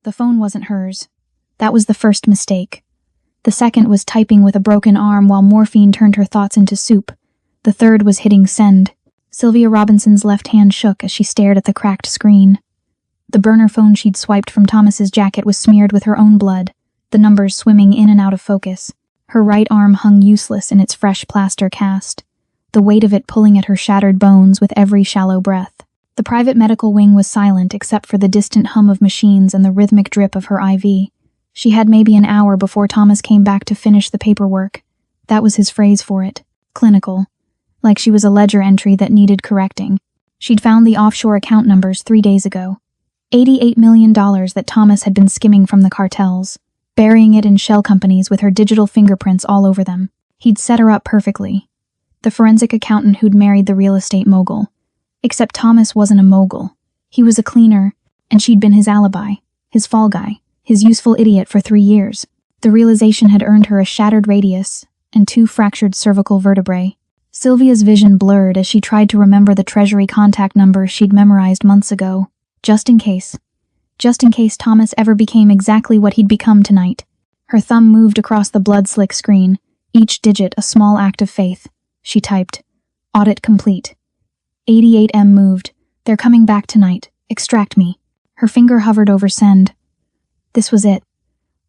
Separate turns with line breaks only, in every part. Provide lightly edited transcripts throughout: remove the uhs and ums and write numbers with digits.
The phone wasn't hers. That was the first mistake. The second was typing with a broken arm while morphine turned her thoughts into soup. The third was hitting send. Sylvia Robinson's left hand shook as she stared at the cracked screen. The burner phone she'd swiped from Thomas's jacket was smeared with her own blood, the numbers swimming in and out of focus. Her right arm hung useless in its fresh plaster cast, the weight of it pulling at her shattered bones with every shallow breath. The private medical wing was silent except for the distant hum of machines and the rhythmic drip of her IV. She had maybe an hour before Thomas came back to finish the paperwork. That was his phrase for it. Clinical. Like she was a ledger entry that needed correcting. She'd found the offshore account numbers 3 days ago. $88 million that Thomas had been skimming from the cartels, burying it in shell companies with her digital fingerprints all over them. He'd set her up perfectly. The forensic accountant who'd married the real estate mogul. Except Thomas wasn't a mogul. He was a cleaner, and she'd been his alibi, his fall guy, his useful idiot for 3 years. The realization had earned her a shattered radius and 2 fractured cervical vertebrae. Sylvia's vision blurred as she tried to remember the Treasury contact number she'd memorized months ago. Just in case Thomas ever became exactly what he'd become tonight. Her thumb moved across the blood-slick screen, each digit a small act of faith. She typed, "Audit complete." 88M moved. "They're coming back tonight. Extract me." Her finger hovered over send. This was it.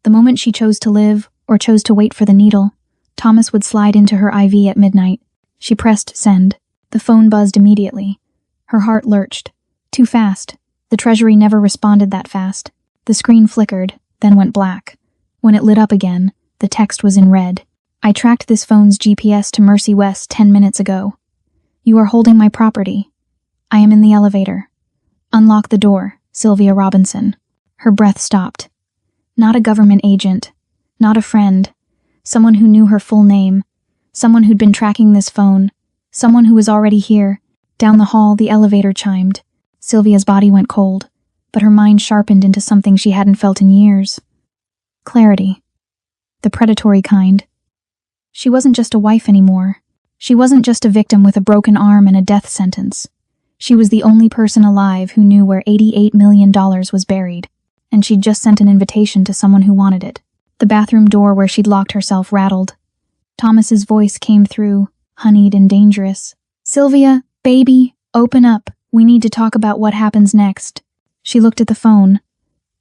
The moment she chose to live, or chose to wait for the needle, Thomas would slide into her IV at midnight. She pressed send. The phone buzzed immediately. Her heart lurched. Too fast. The Treasury never responded that fast. The screen flickered, then went black. When it lit up again, the text was in red. "I tracked this phone's GPS to Mercy West 10 minutes ago. You are holding my property. I am in the elevator. Unlock the door, Sylvia Robinson." Her breath stopped. Not a government agent. Not a friend. Someone who knew her full name. Someone who'd been tracking this phone. Someone who was already here. Down the hall, the elevator chimed. Sylvia's body went cold, but her mind sharpened into something she hadn't felt in years. Clarity. The predatory kind. She wasn't just a wife anymore. She wasn't just a victim with a broken arm and a death sentence. She was the only person alive who knew where $88 million was buried, and she'd just sent an invitation to someone who wanted it. The bathroom door where she'd locked herself rattled. Thomas's voice came through, honeyed and dangerous. "Sylvia, baby, open up. We need to talk about what happens next." She looked at the phone,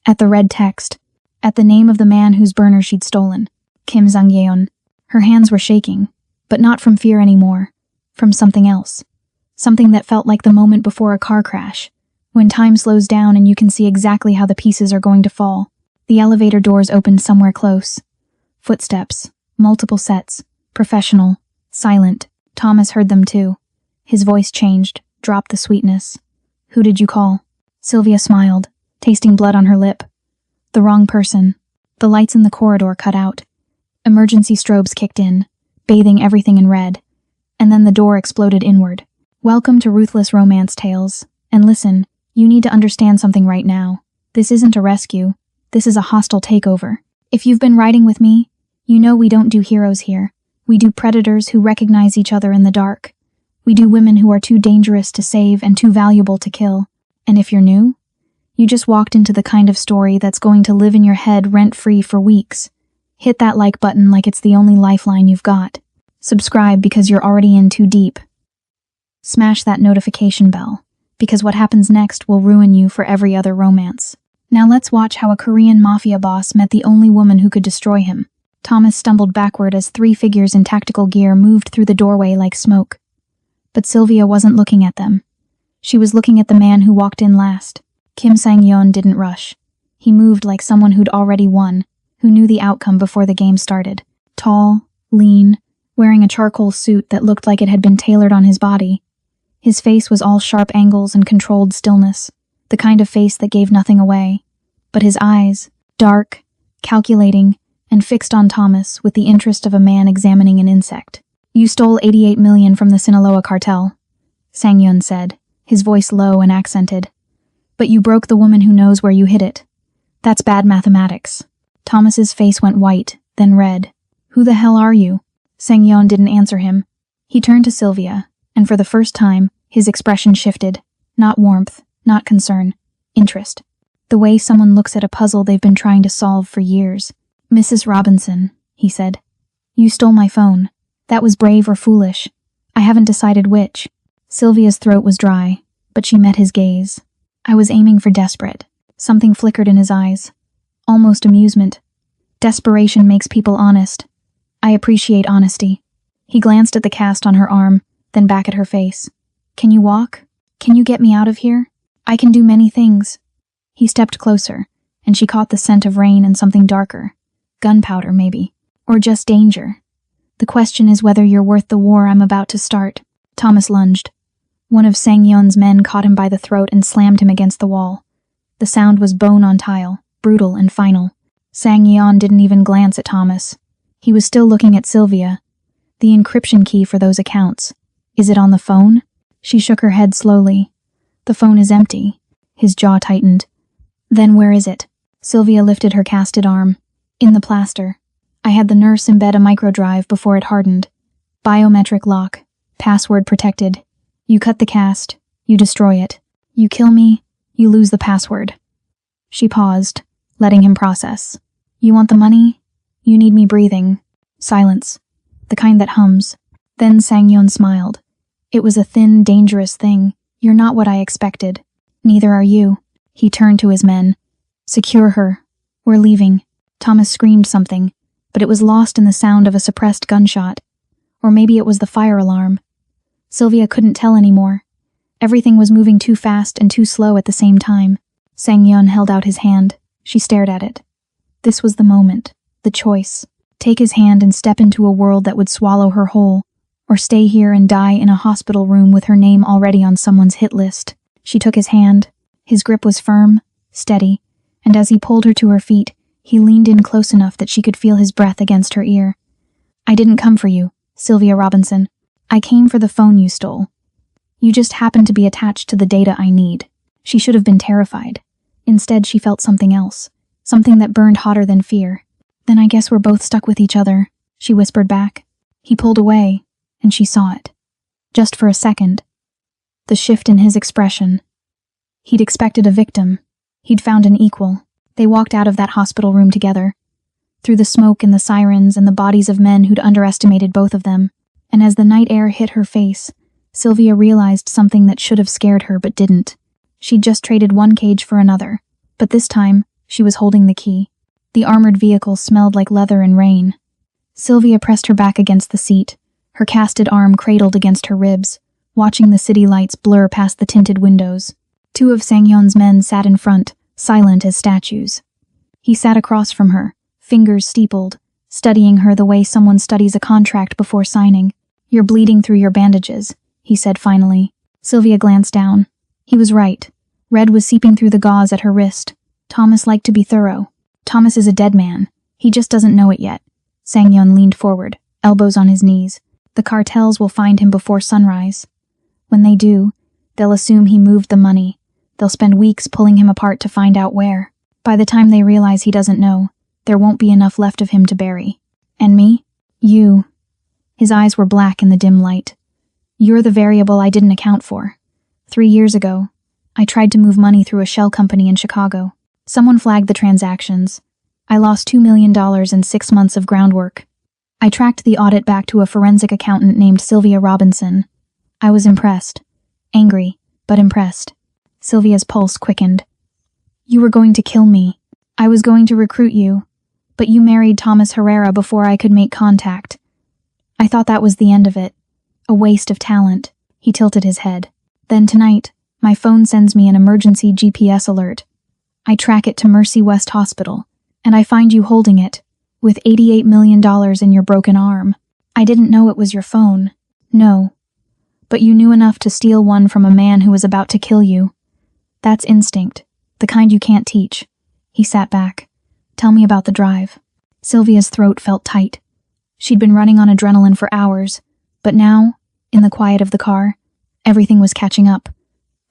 at the red text, at the name of the man whose burner she'd stolen, Kim Sang-yeon. Her hands were shaking, but not from fear anymore, from something else. Something that felt like the moment before a car crash, when time slows down and you can see exactly how the pieces are going to fall. The elevator doors opened somewhere close. Footsteps, multiple sets, professional, silent. Thomas heard them too. His voice changed, dropped the sweetness. "Who did you call?" Sylvia smiled, tasting blood on her lip. "The wrong person." The lights in the corridor cut out. Emergency strobes kicked in, bathing everything in red. And then the door exploded inward. "Welcome to Ruthless Romance Tales. And listen, you need to understand something right now. This isn't a rescue. This is a hostile takeover. If you've been riding with me, you know we don't do heroes here. We do predators who recognize each other in the dark. We do women who are too dangerous to save and too valuable to kill. And if you're new, you just walked into the kind of story that's going to live in your head rent-free for weeks. Hit that like button like it's the only lifeline you've got. Subscribe because you're already in too deep. Smash that notification bell, because what happens next will ruin you for every other romance. Now let's watch how a Korean mafia boss met the only woman who could destroy him. Thomas stumbled backward as 3 figures in tactical gear moved through the doorway like smoke. But Sylvia wasn't looking at them. She was looking at the man who walked in last. Kim Sang-yeon didn't rush. He moved like someone who'd already won, who knew the outcome before the game started. Tall, lean, wearing a charcoal suit that looked like it had been tailored on his body. His face was all sharp angles and controlled stillness, the kind of face that gave nothing away. But his eyes, dark, calculating, and fixed on Thomas with the interest of a man examining an insect. "You stole $88 million from the Sinaloa cartel," Sang-yeon said, his voice low and accented. "But you broke the woman who knows where you hid it. That's bad mathematics." Thomas's face went white, then red. "Who the hell are you?" Sang-yeon didn't answer him. He turned to Sylvia, and for the first time, his expression shifted. Not warmth, not concern. Interest. The way someone looks at a puzzle they've been trying to solve for years. "Mrs. Robinson," he said. "You stole my phone. That was brave or foolish. I haven't decided which." Sylvia's throat was dry, but she met his gaze. "I was aiming for desperate." Something flickered in his eyes. Almost amusement. "Desperation makes people honest. I appreciate honesty." He glanced at the cast on her arm, then back at her face. "Can you walk? Can you get me out of here? I can do many things." He stepped closer, and she caught the scent of rain and something darker. Gunpowder, maybe. Or just danger. "The question is whether you're worth the war I'm about to start." Thomas lunged. One of Sang-yeon's men caught him by the throat and slammed him against the wall. The sound was bone on tile, brutal and final. Sang-yeon didn't even glance at Thomas. He was still looking at Sylvia. "The encryption key for those accounts. Is it on the phone?" She shook her head slowly. "The phone is empty." His jaw tightened. "Then where is it?" Sylvia lifted her casted arm. "In the plaster. I had the nurse embed a microdrive before it hardened. Biometric lock. Password protected. You cut the cast. You destroy it. You kill me. You lose the password." She paused, letting him process. "You want the money? You need me breathing." Silence. The kind that hums. Then Sang-yeon smiled. "It was a thin, dangerous thing. You're not what I expected. Neither are you." He turned to his men. "Secure her. We're leaving." Thomas screamed something, but it was lost in the sound of a suppressed gunshot. Or maybe it was the fire alarm. Sylvia couldn't tell anymore. Everything was moving too fast and too slow at the same time. Sang-yeon held out his hand. She stared at it. This was the moment, the choice. Take his hand and step into a world that would swallow her whole, or stay here and die in a hospital room with her name already on someone's hit list. She took his hand. His grip was firm, steady, and as he pulled her to her feet, he leaned in close enough that she could feel his breath against her ear. "I didn't come for you, Sylvia Robinson. I came for the phone you stole. You just happened to be attached to the data I need." She should have been terrified. Instead, she felt something else, something that burned hotter than fear. "Then I guess we're both stuck with each other," she whispered back. He pulled away, and she saw it. Just for a second. The shift in his expression. He'd expected a victim. He'd found an equal. They walked out of that hospital room together, through the smoke and the sirens and the bodies of men who'd underestimated both of them. And as the night air hit her face, Sylvia realized something that should have scared her but didn't. She'd just traded one cage for another, but this time, she was holding the key. The armored vehicle smelled like leather and rain. Sylvia pressed her back against the seat, her casted arm cradled against her ribs, watching the city lights blur past the tinted windows. Two of Sang-yeon's men sat in front, silent as statues. He sat across from her, fingers steepled, studying her the way someone studies a contract before signing. "You're bleeding through your bandages," he said finally. Sylvia glanced down. He was right. Red was seeping through the gauze at her wrist. Thomas liked to be thorough. "Thomas is a dead man. He just doesn't know it yet." Sang-yeon leaned forward, elbows on his knees. "The cartels will find him before sunrise. When they do, they'll assume he moved the money. They'll spend weeks pulling him apart to find out where. By the time they realize he doesn't know, there won't be enough left of him to bury. And me? You." His eyes were black in the dim light. "You're the variable I didn't account for. 3 years ago, I tried to move money through a shell company in Chicago. Someone flagged the transactions. I lost $2 million in 6 months of groundwork. I tracked the audit back to a forensic accountant named Sylvia Robinson. I was impressed. Angry, but impressed." Sylvia's pulse quickened. "You were going to kill me. I was going to recruit you. But you married Thomas Herrera before I could make contact. I thought that was the end of it. A waste of talent." He tilted his head. "Then tonight, my phone sends me an emergency GPS alert. I track it to Mercy West Hospital, and I find you holding it, with $88 million in your broken arm. I didn't know it was your phone. No. But you knew enough to steal one from a man who was about to kill you. That's instinct, the kind you can't teach." He sat back. "Tell me about the drive." Sylvia's throat felt tight. She'd been running on adrenaline for hours, but now, in the quiet of the car, everything was catching up.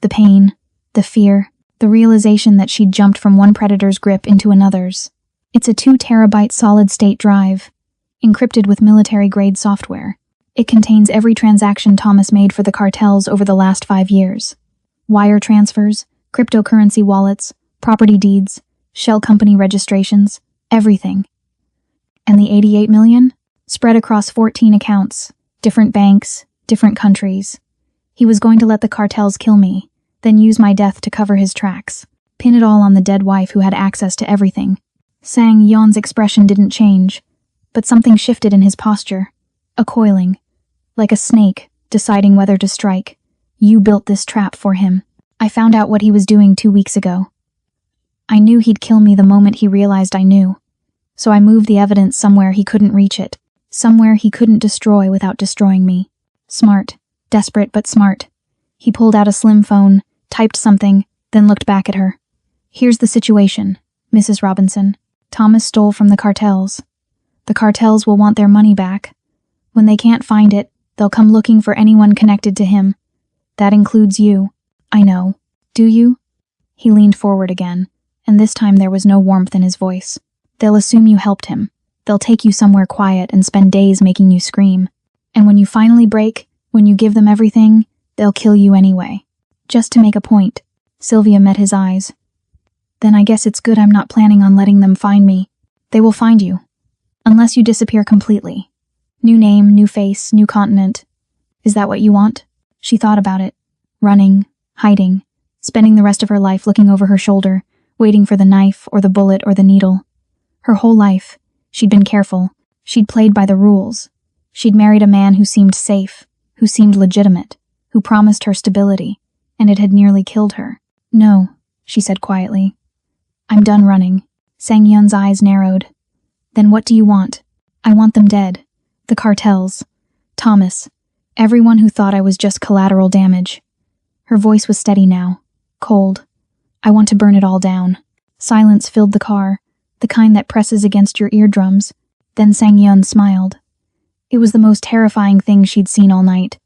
The pain, the fear, the realization that she'd jumped from one predator's grip into another's. It's a 2-terabyte solid-state drive, encrypted with military-grade software. It contains every transaction Thomas made for the cartels over the last 5 years. Wire transfers, cryptocurrency wallets, Property deeds, shell company registrations, everything. And the 88 million? Spread across 14 accounts, different banks, different countries. He was going to let the cartels kill me, then use my death to cover his tracks. Pin it all on the dead wife who had access to everything. Sang Yeon's expression didn't change, but something shifted in his posture. A coiling. Like a snake, deciding whether to strike. You built this trap for him. I found out what he was doing 2 weeks ago. I knew he'd kill me the moment he realized I knew. So I moved the evidence somewhere he couldn't reach it. Somewhere he couldn't destroy without destroying me. Smart. Desperate but smart. He pulled out a slim phone, typed something, then looked back at her. Here's the situation, Mrs. Robinson. Thomas stole from the cartels. The cartels will want their money back. When they can't find it, they'll come looking for anyone connected to him. That includes you. I know. Do you? He leaned forward again, and this time there was no warmth in his voice. They'll assume you helped him. They'll take you somewhere quiet and spend days making you scream. And when you finally break, when you give them everything, they'll kill you anyway. Just to make a point. Sylvia met his eyes. Then I guess it's good I'm not planning on letting them find me. They will find you. Unless you disappear completely. New name, new face, new continent. Is that what you want? She thought about it. Running, hiding, spending the rest of her life looking over her shoulder, waiting for the knife or the bullet or the needle. Her whole life, she'd been careful. She'd played by the rules. She'd married a man who seemed safe, who seemed legitimate, who promised her stability, and it had nearly killed her. No, she said quietly. I'm done running. Sang Yeon's eyes narrowed. Then what do you want? I want them dead. The cartels. Thomas. Everyone who thought I was just collateral damage. Her voice was steady now. Cold. I want to burn it all down. Silence filled the car, the kind that presses against your eardrums. Then Sang Yeon smiled. It was the most terrifying thing she'd seen all night.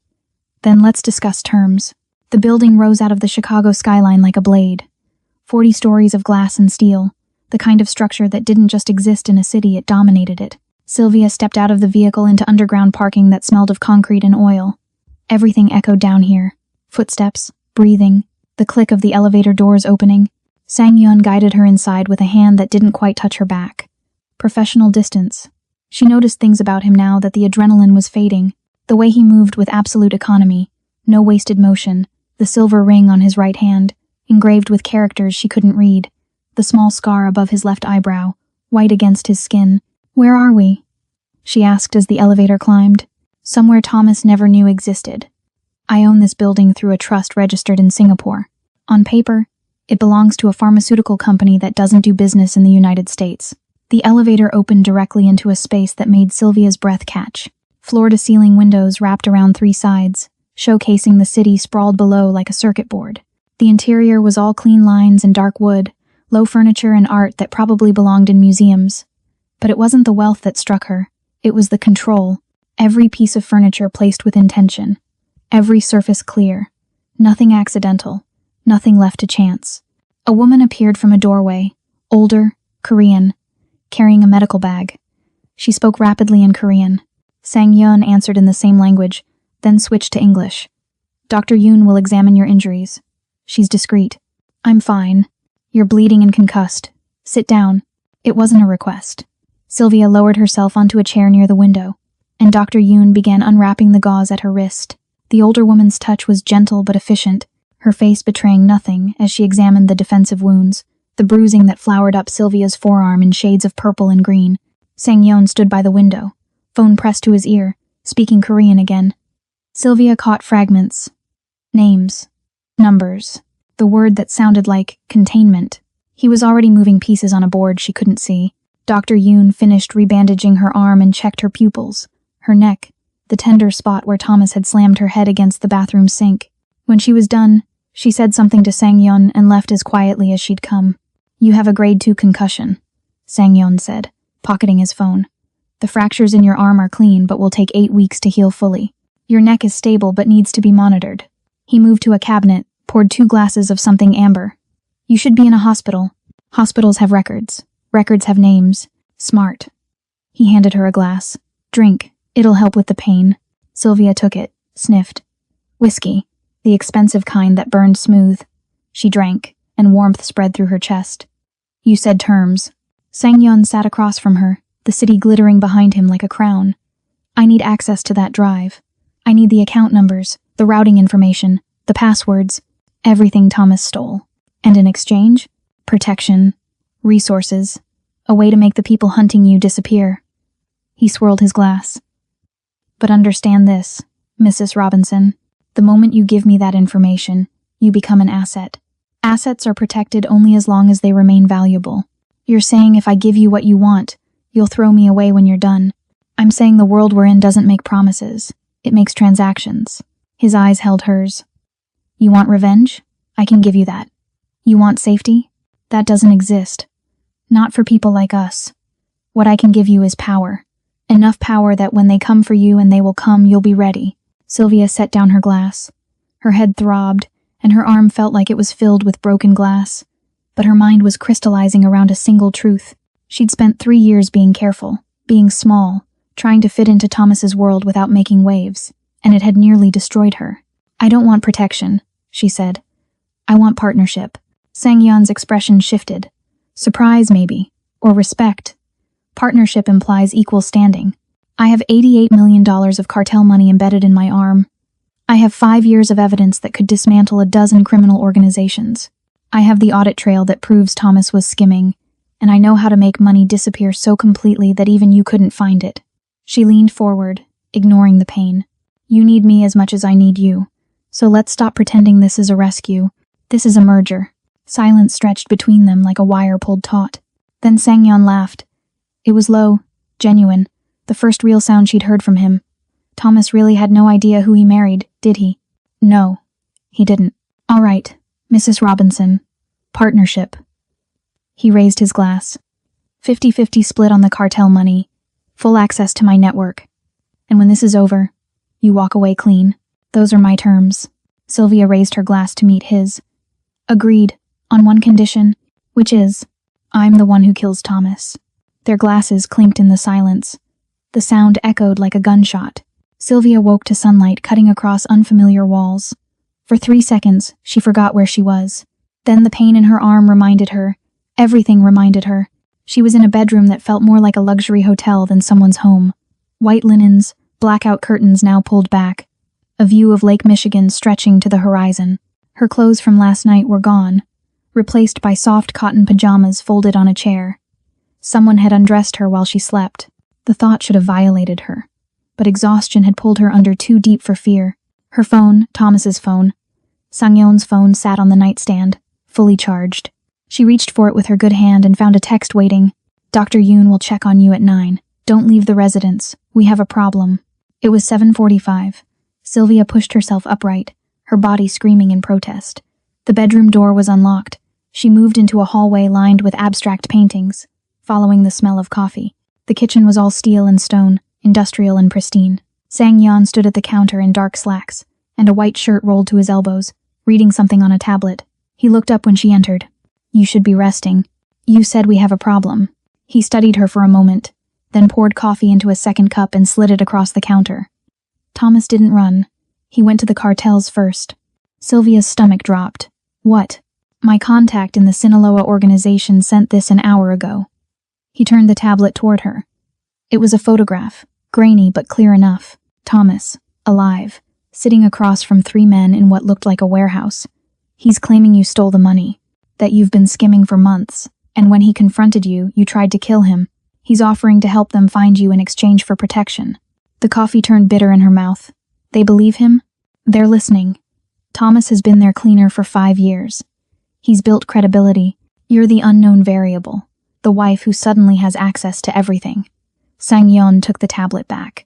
Then let's discuss terms. The building rose out of the Chicago skyline like a blade. 40 stories of glass and steel, the kind of structure that didn't just exist in a city, it dominated it. Sylvia stepped out of the vehicle into underground parking that smelled of concrete and oil. Everything echoed down here. Footsteps, breathing, the click of the elevator doors opening. Sang Yeon guided her inside with a hand that didn't quite touch her back. Professional distance. She noticed things about him now that the adrenaline was fading. The way he moved with absolute economy. No wasted motion. The silver ring on his right hand, engraved with characters she couldn't read. The small scar above his left eyebrow, white against his skin. Where are we? She asked as the elevator climbed. Somewhere Thomas never knew existed. I own this building through a trust registered in Singapore. On paper, it belongs to a pharmaceutical company that doesn't do business in the United States. The elevator opened directly into a space that made Sylvia's breath catch. Floor-to-ceiling windows wrapped around 3 sides, showcasing the city sprawled below like a circuit board. The interior was all clean lines and dark wood, low furniture and art that probably belonged in museums. But it wasn't the wealth that struck her. It was the control. Every piece of furniture placed with intention. Every surface clear. Nothing accidental. Nothing left to chance. A woman appeared from a doorway, older, Korean, carrying a medical bag. She spoke rapidly in Korean. Sang Yeon answered in the same language, then switched to English. Dr. Yoon will examine your injuries. She's discreet. I'm fine. You're bleeding and concussed. Sit down. It wasn't a request. Sylvia lowered herself onto a chair near the window, and Dr. Yoon began unwrapping the gauze at her wrist. The older woman's touch was gentle but efficient, her face betraying nothing as she examined the defensive wounds, the bruising that flowered up Sylvia's forearm in shades of purple and green. Sang Yeon stood by the window, phone pressed to his ear, speaking Korean again. Sylvia caught fragments. Names. Numbers. The word that sounded like containment. He was already moving pieces on a board she couldn't see. Dr. Yoon finished rebandaging her arm and checked her pupils, her neck, the tender spot where Thomas had slammed her head against the bathroom sink. When she was done, she said something to Sang Yeon and left as quietly as she'd come. You have a grade 2 concussion, Sang Yeon said, pocketing his phone. The fractures in your arm are clean but will take 8 weeks to heal fully. Your neck is stable but needs to be monitored. He moved to a cabinet, poured 2 glasses of something amber. You should be in a hospital. Hospitals have records. Records have names. Smart. He handed her a glass. Drink. It'll help with the pain. Sylvia took it, sniffed. Whiskey. The expensive kind that burned smooth. She drank, and warmth spread through her chest. You said terms. Sang-yeon sat across from her, the city glittering behind him like a crown. I need access to that drive. I need the account numbers, the routing information, the passwords, everything Thomas stole. And in exchange, protection, resources, a way to make the people hunting you disappear. He swirled his glass. But understand this, Mrs. Robinson. The moment you give me that information, you become an asset. Assets are protected only as long as they remain valuable. You're saying if I give you what you want, you'll throw me away when you're done. I'm saying the world we're in doesn't make promises. It makes transactions. His eyes held hers. You want revenge? I can give you that. You want safety? That doesn't exist. Not for people like us. What I can give you is power. Enough power that when they come for you, and they will come, you'll be ready. Sylvia set down her glass. Her head throbbed, and her arm felt like it was filled with broken glass. But her mind was crystallizing around a single truth. She'd spent 3 years being careful, being small, trying to fit into Thomas's world without making waves, and it had nearly destroyed her. I don't want protection, she said. I want partnership. Sang-yeon's expression shifted. Surprise, maybe, or respect. Partnership implies equal standing. I have $88 million of cartel money embedded in my arm. I have 5 years of evidence that could dismantle a dozen criminal organizations. I have the audit trail that proves Thomas was skimming, and I know how to make money disappear so completely that even you couldn't find it. She leaned forward, ignoring the pain. You need me as much as I need you, so let's stop pretending this is a rescue. This is a merger. Silence stretched between them like a wire pulled taut. Then Sang-yeon laughed. It was low, genuine, the first real sound she'd heard from him. Thomas really had no idea who he married, did he? No, he didn't. All right, Mrs. Robinson. Partnership. He raised his glass. 50-50 split on the cartel money. Full access to my network. And when this is over, you walk away clean. Those are my terms. Sylvia raised her glass to meet his. Agreed, on one condition, which is, I'm the one who kills Thomas. Their glasses clinked in the silence. The sound echoed like a gunshot. Sylvia woke to sunlight cutting across unfamiliar walls. For 3 seconds, she forgot where she was. Then the pain in her arm reminded her. Everything reminded her. She was in a bedroom that felt more like a luxury hotel than someone's home. White linens, blackout curtains now pulled back. A view of Lake Michigan stretching to the horizon. Her clothes from last night were gone, replaced by soft cotton pajamas folded on a chair. Someone had undressed her while she slept. The thought should have violated her, but exhaustion had pulled her under too deep for fear. Her phone, Thomas's phone. Sang-yeon's phone sat on the nightstand, fully charged. She reached for it with her good hand and found a text waiting. Dr. Yoon will check on you at 9. Don't leave the residence. We have a problem. It was 7:45. Sylvia pushed herself upright, her body screaming in protest. The bedroom door was unlocked. She moved into a hallway lined with abstract paintings, following the smell of coffee. The kitchen was all steel and stone, industrial and pristine. Sang-yeon stood at the counter in dark slacks, and a white shirt rolled to his elbows, reading something on a tablet. He looked up when she entered. You should be resting. You said we have a problem. He studied her for a moment, then poured coffee into a second cup and slid it across the counter. Thomas didn't run. He went to the cartels first. Sylvia's stomach dropped. What? My contact in the Sinaloa organization sent this an hour ago. He turned the tablet toward her. It was a photograph, grainy but clear enough. Thomas, alive, sitting across from 3 men in what looked like a warehouse. He's claiming you stole the money, that you've been skimming for months, and when he confronted you, you tried to kill him. He's offering to help them find you in exchange for protection. The coffee turned bitter in her mouth. They believe him? They're listening. Thomas has been their cleaner for 5 years. He's built credibility. You're the unknown variable, the wife who suddenly has access to everything. Sang-yeon took the tablet back.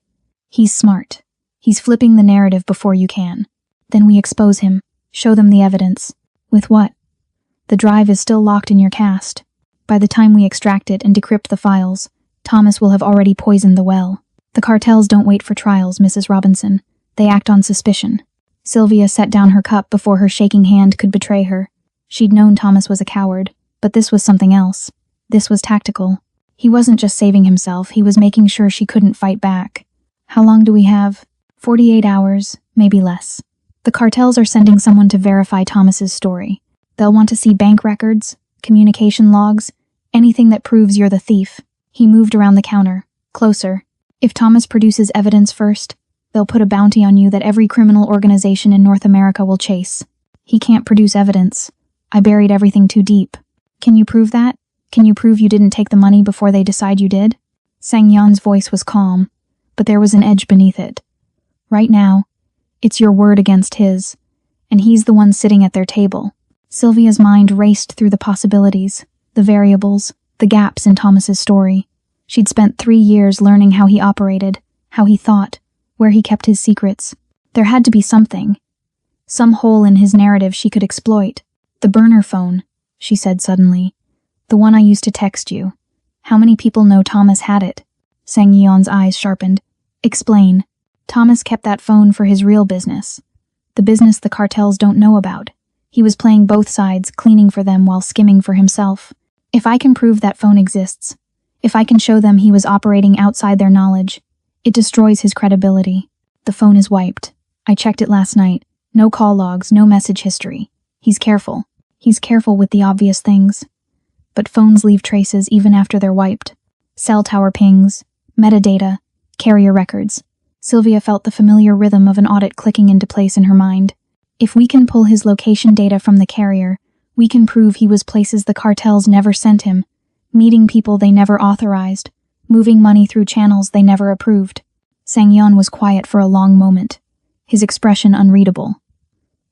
He's smart. He's flipping the narrative before you can. Then we expose him, show them the evidence. With what? The drive is still locked in your cast. By the time we extract it and decrypt the files, Thomas will have already poisoned the well. The cartels don't wait for trials, Mrs. Robinson. They act on suspicion. Sylvia set down her cup before her shaking hand could betray her. She'd known Thomas was a coward, but this was something else. This was tactical. He wasn't just saving himself, he was making sure she couldn't fight back. How long do we have? 48 hours, maybe less. The cartels are sending someone to verify Thomas's story. They'll want to see bank records, communication logs, anything that proves you're the thief. He moved around the counter, closer. If Thomas produces evidence first, they'll put a bounty on you that every criminal organization in North America will chase. He can't produce evidence. I buried everything too deep. Can you prove that? Can you prove you didn't take the money before they decide you did? Sang-yeon's voice was calm, but there was an edge beneath it. Right now, it's your word against his, and he's the one sitting at their table. Sylvia's mind raced through the possibilities, the variables, the gaps in Thomas's story. She'd spent 3 years learning how he operated, how he thought, where he kept his secrets. There had to be something. Some hole in his narrative she could exploit. The burner phone, she said suddenly. The one I used to text you. How many people know Thomas had it? Sang-yeon's eyes sharpened. Explain. Thomas kept that phone for his real business. The business the cartels don't know about. He was playing both sides, cleaning for them while skimming for himself. If I can prove that phone exists, if I can show them he was operating outside their knowledge, it destroys his credibility. The phone is wiped. I checked it last night. No call logs, no message history. He's careful. He's careful with the obvious things. But phones leave traces even after they're wiped. Cell tower pings, metadata, carrier records. Sylvia felt the familiar rhythm of an audit clicking into place in her mind. If we can pull his location data from the carrier, we can prove he was places the cartels never sent him, meeting people they never authorized, moving money through channels they never approved. Sang-yeon was quiet for a long moment, his expression unreadable.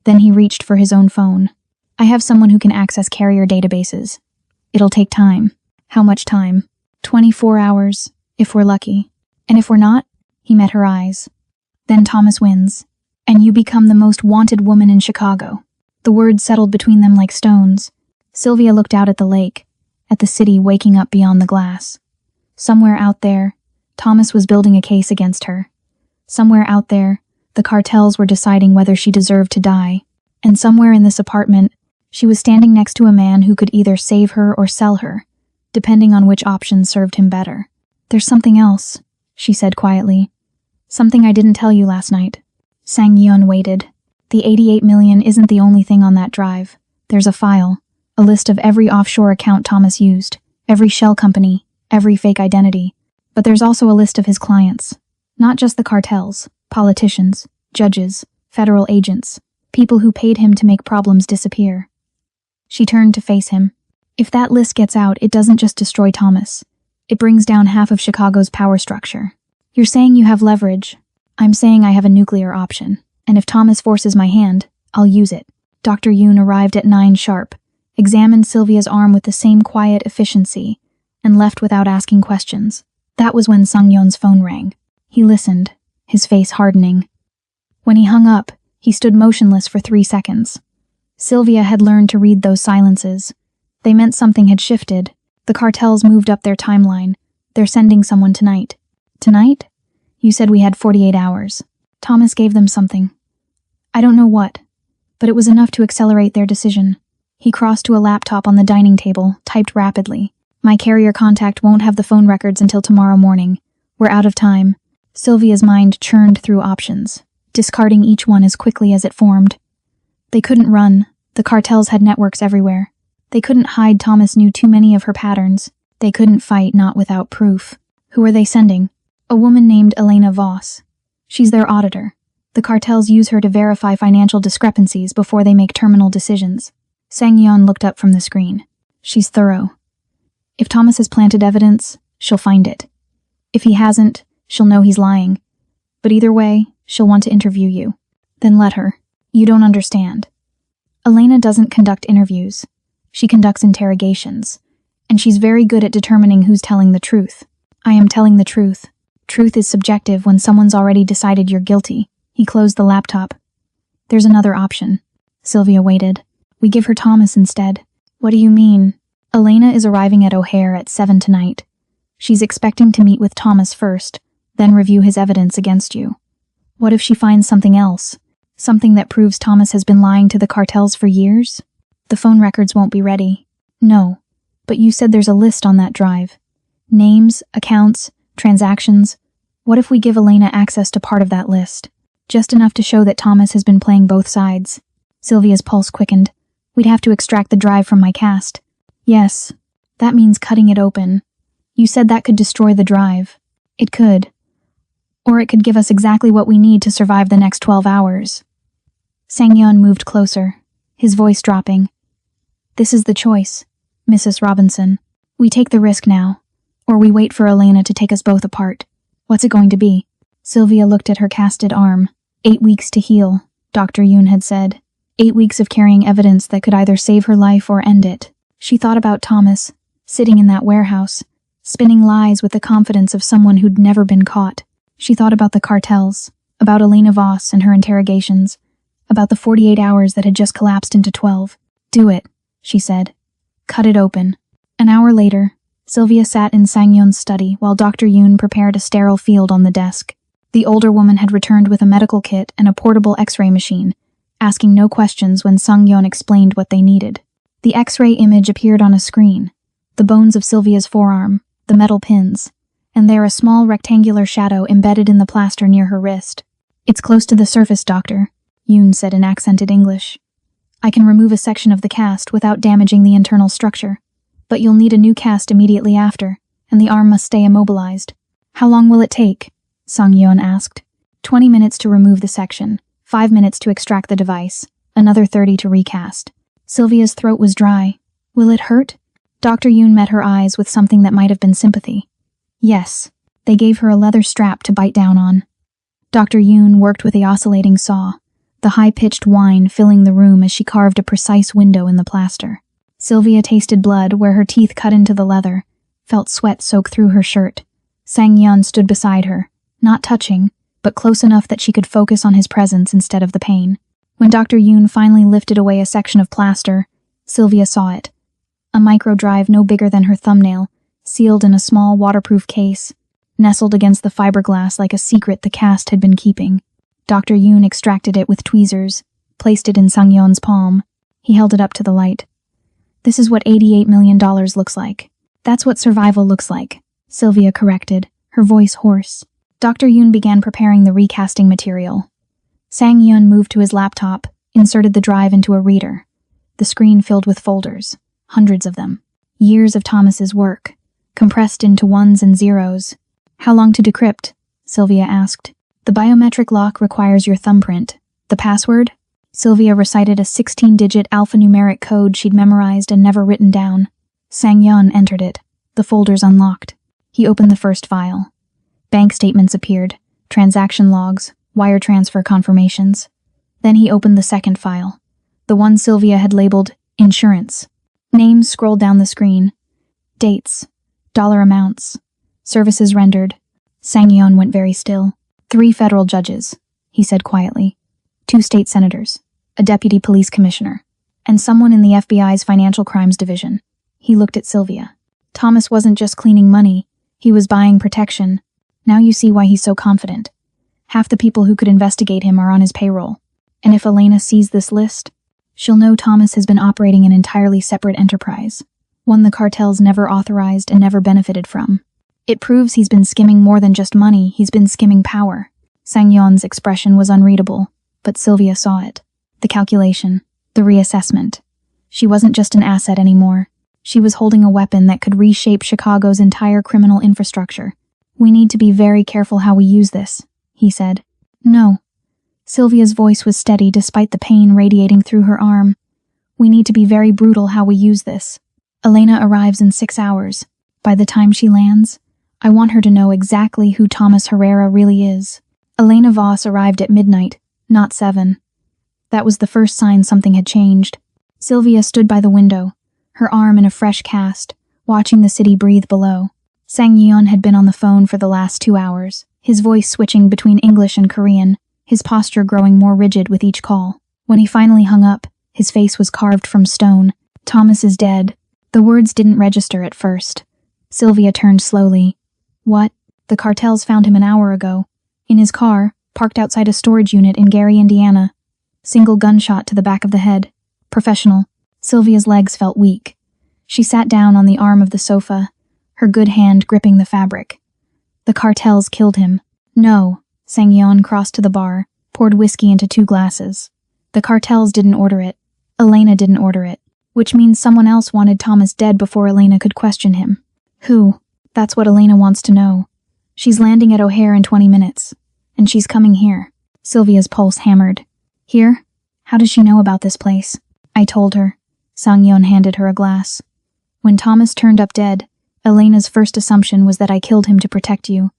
Then he reached for his own phone. I have someone who can access carrier databases. It'll take time. How much time? 24 hours, if we're lucky. And if we're not? He met her eyes. Then Thomas wins, and you become the most wanted woman in Chicago. The words settled between them like stones. Sylvia looked out at the lake, at the city waking up beyond the glass. Somewhere out there, Thomas was building a case against her. Somewhere out there, the cartels were deciding whether she deserved to die. And somewhere in this apartment, she was standing next to a man who could either save her or sell her, depending on which option served him better. There's something else, she said quietly. Something I didn't tell you last night. Sang-yeon waited. The 88 million isn't the only thing on that drive. There's a file, a list of every offshore account Thomas used, every shell company, every fake identity. But there's also a list of his clients. Not just the cartels, politicians, judges, federal agents, people who paid him to make problems disappear. She turned to face him. If that list gets out, it doesn't just destroy Thomas. It brings down half of Chicago's power structure. You're saying you have leverage. I'm saying I have a nuclear option. And if Thomas forces my hand, I'll use it. Dr. Yoon arrived at 9 sharp, examined Sylvia's arm with the same quiet efficiency, and left without asking questions. That was when Sang-yeon's phone rang. He listened, his face hardening. When he hung up, he stood motionless for 3 seconds. Sylvia had learned to read those silences. They meant something had shifted. The cartels moved up their timeline. They're sending someone tonight. Tonight? You said we had 48 hours. Thomas gave them something. I don't know what, but it was enough to accelerate their decision. He crossed to a laptop on the dining table, typed rapidly. My carrier contact won't have the phone records until tomorrow morning. We're out of time. Sylvia's mind churned through options, discarding each one as quickly as it formed. They couldn't run. The cartels had networks everywhere. They couldn't hide Thomas knew too many of her patterns. They couldn't fight not without proof. Who are they sending? A woman named Elena Voss. She's their auditor. The cartels use her to verify financial discrepancies before they make terminal decisions. Sang-yeon looked up from the screen. She's thorough. If Thomas has planted evidence, she'll find it. If he hasn't, she'll know he's lying. But either way, she'll want to interview you. Then let her. You don't understand. Elena doesn't conduct interviews. She conducts interrogations. And she's very good at determining who's telling the truth. I am telling the truth. Truth is subjective when someone's already decided you're guilty. He closed the laptop. There's another option. Sylvia waited. We give her Thomas instead. What do you mean? Elena is arriving at O'Hare at 7 tonight. She's expecting to meet with Thomas first, then review his evidence against you. What if she finds something else? Something that proves Thomas has been lying to the cartels for years? The phone records won't be ready. No, but you said there's a list on that drive. Names, accounts, transactions. What if we give Elena access to part of that list? Just enough to show that Thomas has been playing both sides. Sylvia's pulse quickened. We'd have to extract the drive from my cast. Yes, that means cutting it open. You said that could destroy the drive. It could. Or it could give us exactly what we need to survive the next 12 hours. Sang-yeon moved closer, his voice dropping. This is the choice, Mrs. Robinson. We take the risk now, or we wait for Elena to take us both apart. What's it going to be? Sylvia looked at her casted arm. 8 weeks to heal, Dr. Yoon had said. 8 weeks of carrying evidence that could either save her life or end it. She thought about Thomas, sitting in that warehouse, spinning lies with the confidence of someone who'd never been caught. She thought about the cartels, about Elena Voss and her interrogations, about the 48 hours that had just collapsed into 12. Do it, she said. Cut it open. An hour later, Sylvia sat in Sang-yeon's study while Dr. Yoon prepared a sterile field on the desk. The older woman had returned with a medical kit and a portable X-ray machine, asking no questions when Sang-yeon explained what they needed. The X-ray image appeared on a screen, the bones of Sylvia's forearm, the metal pins, and there a small rectangular shadow embedded in the plaster near her wrist. It's close to the surface, doctor, Yoon said in accented English. I can remove a section of the cast without damaging the internal structure, but you'll need a new cast immediately after, and the arm must stay immobilized. How long will it take? Sang-yeon asked. 20 minutes to remove the section, 5 minutes to extract the device, another 30 to recast. Sylvia's throat was dry. Will it hurt? Dr. Yoon met her eyes with something that might have been sympathy. Yes. They gave her a leather strap to bite down on. Dr. Yoon worked with the oscillating saw, the high-pitched whine filling the room as she carved a precise window in the plaster. Sylvia tasted blood where her teeth cut into the leather, felt sweat soak through her shirt. Sang-yeon stood beside her, not touching, but close enough that she could focus on his presence instead of the pain. When Dr. Yoon finally lifted away a section of plaster, Sylvia saw it. A micro-drive no bigger than her thumbnail, sealed in a small waterproof case, nestled against the fiberglass like a secret the cast had been keeping. Dr. Yoon extracted it with tweezers, placed it in Sang-yeon's palm. He held it up to the light. This is what $88 million looks like. That's what survival looks like, Sylvia corrected, her voice hoarse. Dr. Yoon began preparing the recasting material. Sang-yeon moved to his laptop, inserted the drive into a reader. The screen filled with folders, hundreds of them. Years of Thomas's work, compressed into ones and zeros. How long to decrypt? Sylvia asked. The biometric lock requires your thumbprint. The password? Sylvia recited a 16-digit alphanumeric code she'd memorized and never written down. Sang-yeon entered it. The folders unlocked. He opened the first file. Bank statements appeared, transaction logs, wire transfer confirmations. Then he opened the second file, the one Sylvia had labeled insurance. Names scrolled down the screen. Dates, dollar amounts, services rendered. Sang-yeon went very still. 3 federal judges, he said quietly. 2 state senators, a deputy police commissioner, and someone in the FBI's financial crimes division. He looked at Sylvia. Thomas wasn't just cleaning money, he was buying protection. Now you see why he's so confident. Half the people who could investigate him are on his payroll. And if Elena sees this list, she'll know Thomas has been operating an entirely separate enterprise, one the cartels never authorized and never benefited from. It proves he's been skimming more than just money, he's been skimming power. Sang-yeon's expression was unreadable, but Sylvia saw it. The calculation, the reassessment. She wasn't just an asset anymore. She was holding a weapon that could reshape Chicago's entire criminal infrastructure. We need to be very careful how we use this, he said. No. Sylvia's voice was steady despite the pain radiating through her arm. We need to be very brutal how we use this. Elena arrives in 6 hours. By the time she lands, I want her to know exactly who Thomas Herrera really is. Elena Voss arrived at midnight, not 7. That was the first sign something had changed. Sylvia stood by the window, her arm in a fresh cast, watching the city breathe below. Sang-yeon had been on the phone for the last 2 hours, his voice switching between English and Korean, his posture growing more rigid with each call. When he finally hung up, his face was carved from stone. Thomas is dead. The words didn't register at first. Sylvia turned slowly. What? The cartels found him an hour ago. In his car, parked outside a storage unit in Gary, Indiana. Single gunshot to the back of the head. Professional. Sylvia's legs felt weak. She sat down on the arm of the sofa, her good hand gripping the fabric. The cartels killed him. No. Sang-yeon crossed to the bar, poured whiskey into 2 glasses. The cartels didn't order it. Elena didn't order it, which means someone else wanted Thomas dead before Elena could question him. Who? That's what Elena wants to know. She's landing at O'Hare in 20 minutes, and she's coming here. Sylvia's pulse hammered. Here? How does she know about this place? I told her. Sang-yeon handed her a glass. When Thomas turned up dead, Elena's first assumption was that I killed him to protect you.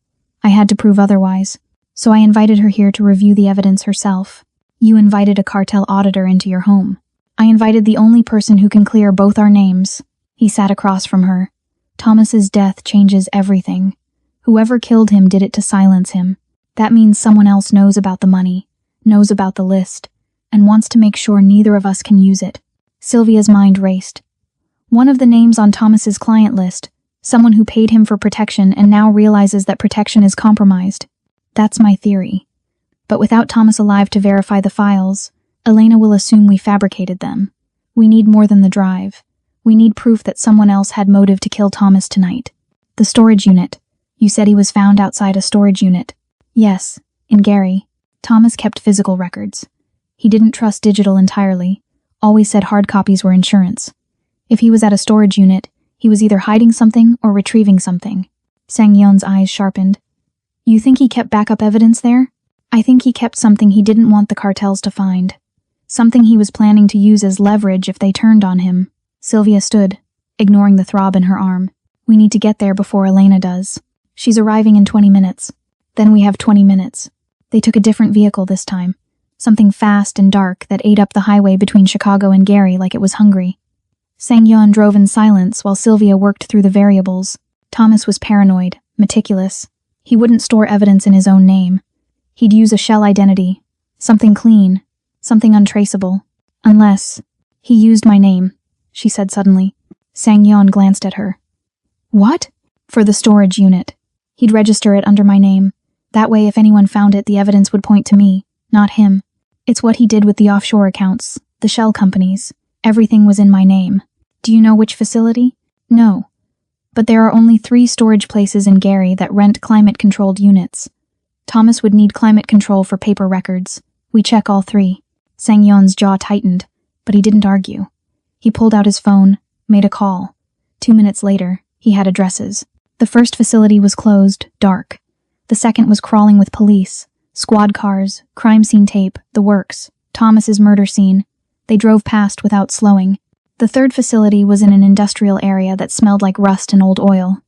I had to prove otherwise, so I invited her here to review the evidence herself. You invited a cartel auditor into your home. I invited the only person who can clear both our names. He sat across from her. Thomas's death changes everything. Whoever killed him did it to silence him. That means someone else knows about the money, knows about the list, and wants to make sure neither of us can use it. Sylvia's mind raced. One of the names on Thomas's client list, someone who paid him for protection and now realizes that protection is compromised. That's my theory. But without Thomas alive to verify the files, Elena will assume we fabricated them. We need more than the drive. We need proof that someone else had motive to kill Thomas tonight. The storage unit. You said he was found outside a storage unit. Yes, in Gary. Thomas kept physical records. He didn't trust digital entirely. Always said hard copies were insurance. If he was at a storage unit, he was either hiding something or retrieving something. Sang-yeon's eyes sharpened. You think he kept backup evidence there? I think he kept something he didn't want the cartels to find. Something he was planning to use as leverage if they turned on him. Sylvia stood, ignoring the throb in her arm. We need to get there before Elena does. She's arriving in 20 minutes. Then we have 20 minutes. They took a different vehicle this time. Something fast and dark that ate up the highway between Chicago and Gary like it was hungry. Sang-yeon drove in silence while Sylvia worked through the variables. Thomas was paranoid, meticulous. He wouldn't store evidence in his own name. He'd use a shell identity. Something clean. Something untraceable. Unless... He used my name, she said suddenly. Sang-yeon glanced at her. What? For the storage unit. He'd register it under my name. That way if anyone found it, the evidence would point to me, not him. It's what he did with the offshore accounts, the shell companies. Everything was in my name. Do you know which facility? No. But there are only 3 storage places in Gary that rent climate-controlled units. Thomas would need climate control for paper records. We check all 3. Sang-yeon's jaw tightened, but he didn't argue. He pulled out his phone, made a call. 2 minutes later, he had addresses. The first facility was closed, dark. The second was crawling with police, squad cars, crime scene tape, the works, Thomas's murder scene. They drove past without slowing. The third facility was in an industrial area that smelled like rust and old oil.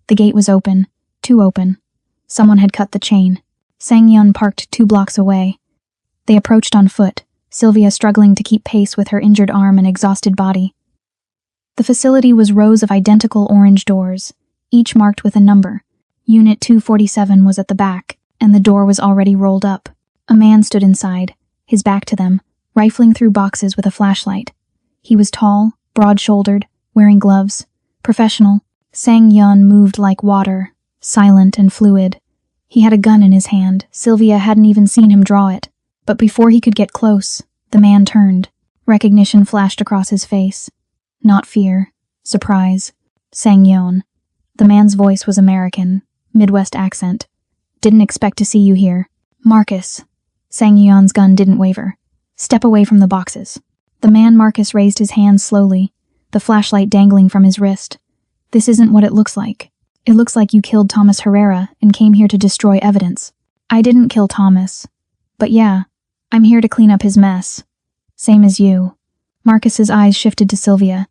The gate was open, too open. Someone had cut the chain. Sang-yeon parked 2 blocks away. They approached on foot, Sylvia struggling to keep pace with her injured arm and exhausted body. The facility was rows of identical orange doors, each marked with a number. Unit 247 was at the back, and the door was already rolled up. A man stood inside, his back to them, rifling through boxes with a flashlight. He was tall, broad-shouldered, wearing gloves. Professional. Sang-yeon moved like water, silent and fluid. He had a gun in his hand. Sylvia hadn't even seen him draw it. But before he could get close, the man turned. Recognition flashed across his face. Not fear. Surprise. Sang-yeon. The man's voice was American, Midwest accent. Didn't expect to see you here. Marcus. Sang-yeon's gun didn't waver. Step away from the boxes. The man Marcus raised his hands slowly, the flashlight dangling from his wrist. This isn't what it looks like. It looks like you killed Thomas Herrera and came here to destroy evidence. I didn't kill Thomas. But yeah, I'm here to clean up his mess. Same as you. Marcus's eyes shifted to Sylvia.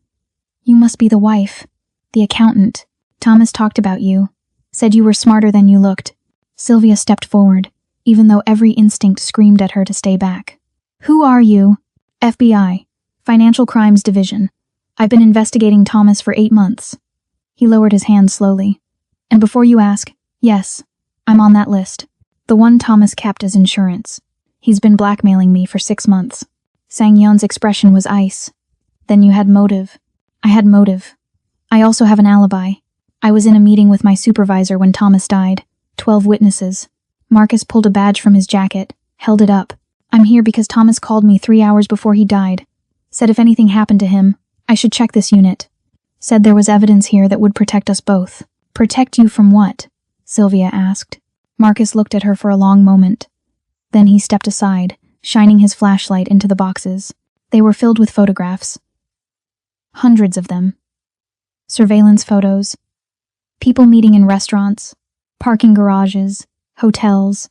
You must be the wife. The accountant. Thomas talked about you. Said you were smarter than you looked. Sylvia stepped forward, even though every instinct screamed at her to stay back. Who are you? FBI. Financial Crimes Division. I've been investigating Thomas for 8 months. He lowered his hand slowly. And before you ask, yes, I'm on that list. The one Thomas kept as insurance. He's been blackmailing me for 6 months. Sang-yeon's expression was ice. Then you had motive. I had motive. I also have an alibi. I was in a meeting with my supervisor when Thomas died. 12 witnesses. Marcus pulled a badge from his jacket, held it up. I'm here because Thomas called me 3 hours before he died. Said if anything happened to him, I should check this unit. Said there was evidence here that would protect us both. Protect you from what? Sylvia asked. Marcus looked at her for a long moment. Then he stepped aside, shining his flashlight into the boxes. They were filled with photographs. Hundreds of them. Surveillance photos. People meeting in restaurants, parking garages, hotels.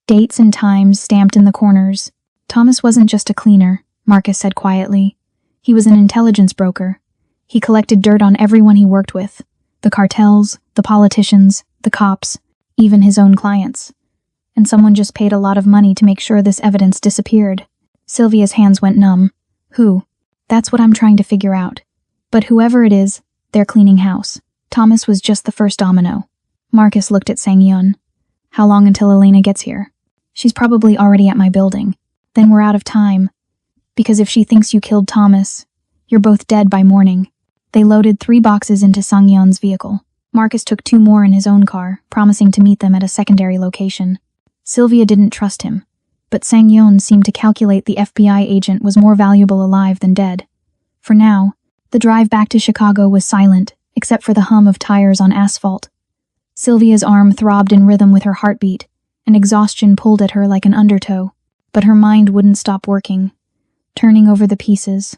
Dates and times stamped in the corners. Thomas wasn't just a cleaner, Marcus said quietly. He was an intelligence broker. He collected dirt on everyone he worked with. The cartels, the politicians, the cops, even his own clients. And someone just paid a lot of money to make sure this evidence disappeared. Sylvia's hands went numb. Who? That's what I'm trying to figure out. But whoever it is, they're cleaning house. Thomas was just the first domino. Marcus looked at Sang-yeon. How long until Elena gets here? She's probably already at my building. Then we're out of time. Because if she thinks you killed Thomas, you're both dead by morning. They loaded 3 boxes into Sang-yeon's vehicle. Marcus took 2 more in his own car, promising to meet them at a secondary location. Sylvia didn't trust him, but Sang-yeon seemed to calculate the FBI agent was more valuable alive than dead. For now, the drive back to Chicago was silent, except for the hum of tires on asphalt. Sylvia's arm throbbed in rhythm with her heartbeat, and exhaustion pulled at her like an undertow, but her mind wouldn't stop working, turning over the pieces,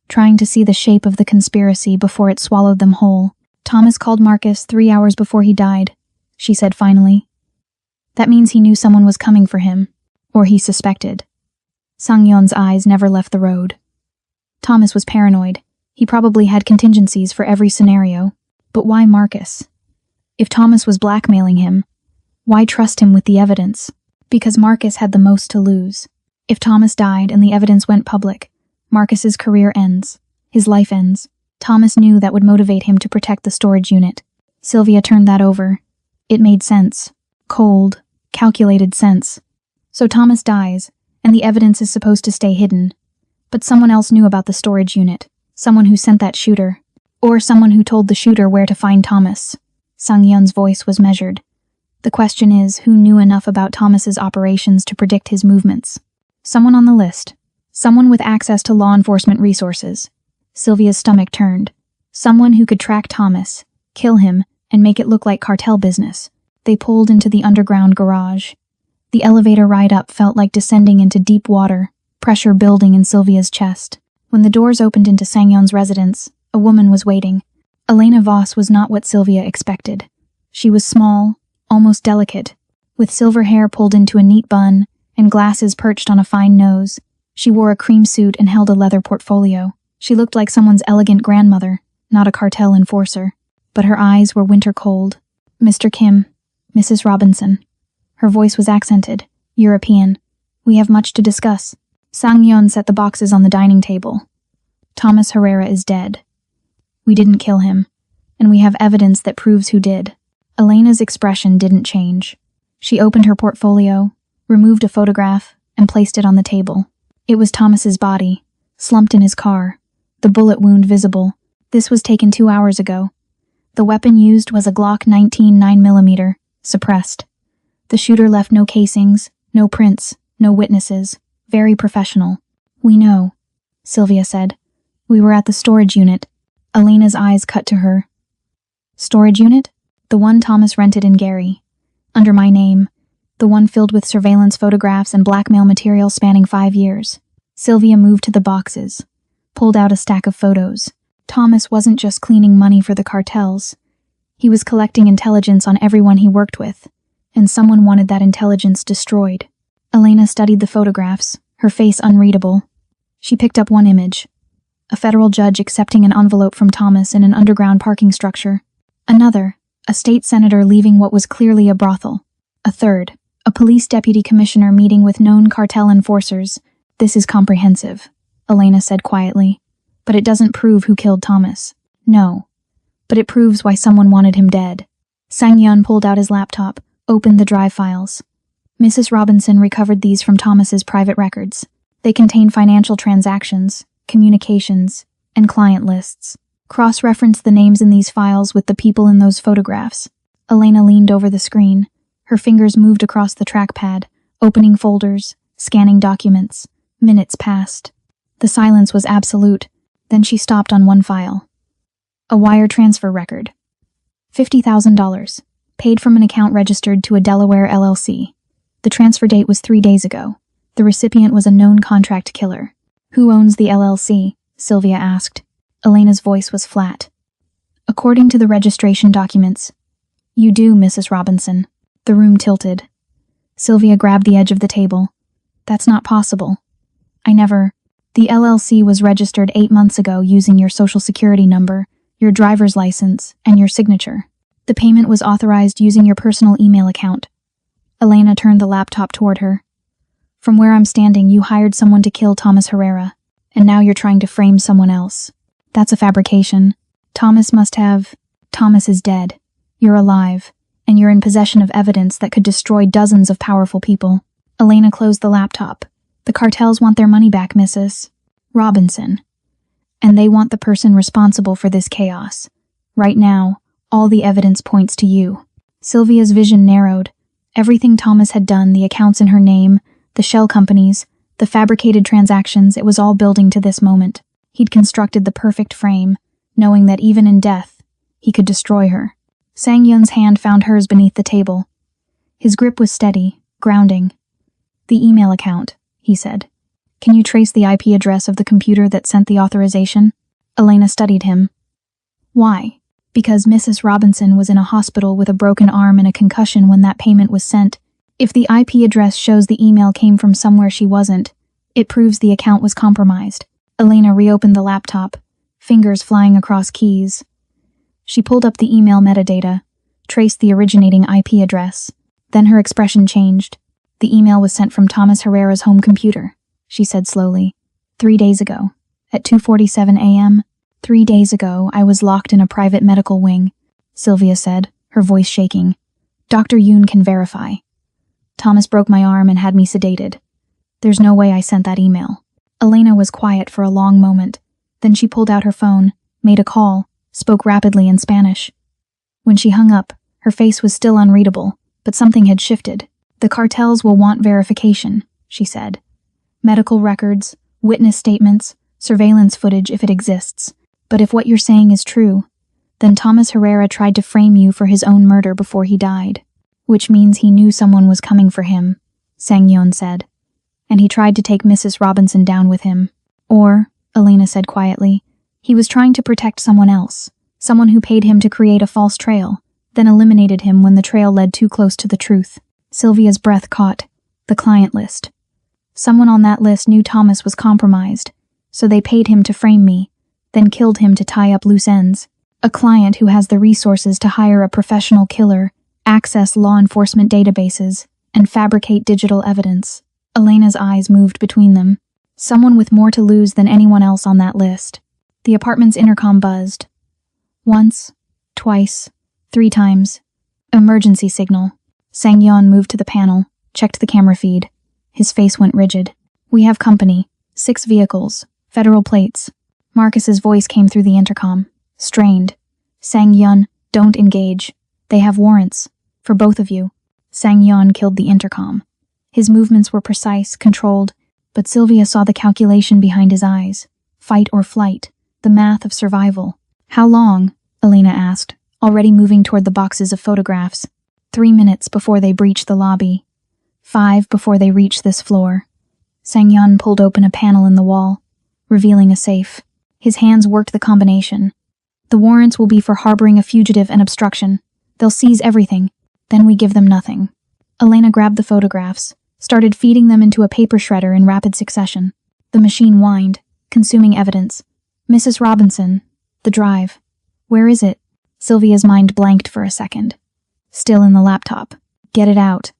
trying to see the shape of the conspiracy before it swallowed them whole. Thomas called Marcus 3 hours before he died, she said finally. That means he knew someone was coming for him, or he suspected. Sang-yeon's eyes never left the road. Thomas was paranoid. He probably had contingencies for every scenario. But why Marcus? If Thomas was blackmailing him, why trust him with the evidence? Because Marcus had the most to lose. If Thomas died and the evidence went public, Marcus's career ends. His life ends. Thomas knew that would motivate him to protect the storage unit. Sylvia turned that over. It made sense. Cold, calculated sense. So Thomas dies, and the evidence is supposed to stay hidden. But someone else knew about the storage unit. Someone who sent that shooter. Or someone who told the shooter where to find Thomas. Sang-yeon's voice was measured. The question is, who knew enough about Thomas's operations to predict his movements? Someone on the list. Someone with access to law enforcement resources. Sylvia's stomach turned. Someone who could track Thomas, kill him, and make it look like cartel business. They pulled into the underground garage. The elevator ride up felt like descending into deep water, pressure building in Sylvia's chest. When the doors opened into Sang-yeon's residence, a woman was waiting. Elena Voss was not what Sylvia expected. She was small, almost delicate, with silver hair pulled into a neat bun and glasses perched on a fine nose. She wore a cream suit and held a leather portfolio. She looked like someone's elegant grandmother, not a cartel enforcer. But her eyes were winter cold. Mr. Kim, Mrs. Robinson. Her voice was accented, European. We have much to discuss. Sang-yeon set the boxes on the dining table. Thomas Herrera is dead. We didn't kill him, and we have evidence that proves who did. Elena's expression didn't change. She opened her portfolio, removed a photograph, and placed it on the table. It was Thomas's body, slumped in his car, the bullet wound visible. This was taken 2 hours ago. The weapon used was a Glock 19 9mm, suppressed. The shooter left no casings, no prints, no witnesses. Very professional. We know, Sylvia said. We were at the storage unit. Elena's eyes cut to her. Storage unit? The one Thomas rented in Gary. Under my name. The one filled with surveillance photographs and blackmail material spanning 5 years. Sylvia moved to the boxes, pulled out a stack of photos. Thomas wasn't just cleaning money for the cartels. He was collecting intelligence on everyone he worked with, and someone wanted that intelligence destroyed. Elena studied the photographs, her face unreadable. She picked up one image. A federal judge accepting an envelope from Thomas in an underground parking structure. Another, a state senator leaving what was clearly a brothel. A third, a police deputy commissioner meeting with known cartel enforcers. This is comprehensive, Elena said quietly. But it doesn't prove who killed Thomas. No. But it proves why someone wanted him dead. Sang-yeon pulled out his laptop, opened the drive files. Mrs. Robinson recovered these from Thomas's private records. They contain financial transactions, communications, and client lists. Cross-reference the names in these files with the people in those photographs. Elena leaned over the screen. Her fingers moved across the trackpad, opening folders, scanning documents. Minutes passed. The silence was absolute. Then she stopped on one file. A wire transfer record. $50,000. Paid from an account registered to a Delaware LLC. The transfer date was 3 days ago. The recipient was a known contract killer. Who owns the LLC? Sylvia asked. Elena's voice was flat. According to the registration documents. You do, Mrs. Robinson. The room tilted. Sylvia grabbed the edge of the table. That's not possible. The LLC was registered 8 months ago using your social security number, your driver's license, and your signature. The payment was authorized using your personal email account. Elena turned the laptop toward her. From where I'm standing, you hired someone to kill Thomas Herrera, and now you're trying to frame someone else. That's a fabrication. Thomas is dead. You're alive, and you're in possession of evidence that could destroy dozens of powerful people. Elena closed the laptop. The cartels want their money back, Mrs. Robinson. And they want the person responsible for this chaos. Right now, all the evidence points to you. Sylvia's vision narrowed. Everything Thomas had done, the accounts in her name, the shell companies, the fabricated transactions, it was all building to this moment. He'd constructed the perfect frame, knowing that even in death, he could destroy her. Sang Yun's hand found hers beneath the table. His grip was steady, grounding. The email account, he said. Can you trace the IP address of the computer that sent the authorization? Elena studied him. Why? Because Mrs. Robinson was in a hospital with a broken arm and a concussion when that payment was sent. If the IP address shows the email came from somewhere she wasn't, it proves the account was compromised. Elena reopened the laptop, fingers flying across keys. She pulled up the email metadata, traced the originating IP address. Then her expression changed. The email was sent from Thomas Herrera's home computer, she said slowly. 3 days ago, at 2:47 a.m., 3 days ago, I was locked in a private medical wing, Sylvia said, her voice shaking. Dr. Yoon can verify. Thomas broke my arm and had me sedated. There's no way I sent that email. Elena was quiet for a long moment. Then she pulled out her phone, made a call, spoke rapidly in Spanish. When she hung up, her face was still unreadable, but something had shifted. The cartels will want verification, she said. Medical records, witness statements, surveillance footage if it exists. But if what you're saying is true, then Thomas Herrera tried to frame you for his own murder before he died. Which means he knew someone was coming for him, Sang Yeon said. And he tried to take Mrs. Robinson down with him. Or, Elena said quietly, he was trying to protect someone else, someone who paid him to create a false trail, then eliminated him when the trail led too close to the truth. Sylvia's breath caught. The client list. Someone on that list knew Thomas was compromised, so they paid him to frame me, then killed him to tie up loose ends. A client who has the resources to hire a professional killer, access law enforcement databases, and fabricate digital evidence. Elena's eyes moved between them. Someone with more to lose than anyone else on that list. The apartment's intercom buzzed. Once, twice, 3 times. Emergency signal. Sang Yeon moved to the panel, checked the camera feed. His face went rigid. We have company. 6 vehicles. Federal plates. Marcus's voice came through the intercom. Strained. Sang Yeon, don't engage. They have warrants. For both of you. Sang Yeon killed the intercom. His movements were precise, controlled, but Sylvia saw the calculation behind his eyes. Fight or flight. The math of survival. How long? Elena asked, already moving toward the boxes of photographs. 3 minutes before they breached the lobby. 5 before they reached this floor. Sang Yeon pulled open a panel in the wall, revealing a safe. His hands worked the combination. The warrants will be for harboring a fugitive and obstruction. They'll seize everything. Then we give them nothing. Elena grabbed the photographs, started feeding them into a paper shredder in rapid succession. The machine whined, consuming evidence. Mrs. Robinson, the drive. Where is it? Sylvia's mind blanked for a second. Still in the laptop. Get it out.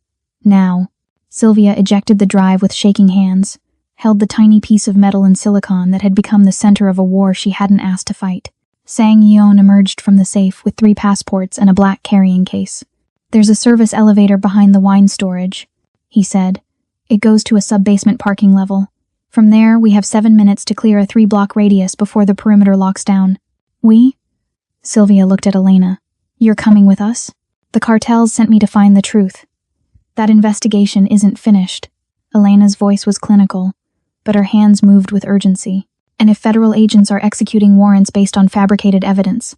Now. Sylvia ejected the drive with shaking hands, held the tiny piece of metal and silicon that had become the center of a war she hadn't asked to fight. Sang Yeon emerged from the safe with 3 passports and a black carrying case. There's a service elevator behind the wine storage, he said. It goes to a sub-basement parking level. From there, we have 7 minutes to clear a 3-block radius before the perimeter locks down. We? Sylvia looked at Elena. You're coming with us? The cartels sent me to find the truth. That investigation isn't finished. Elena's voice was clinical, but her hands moved with urgency. And if federal agents are executing warrants based on fabricated evidence,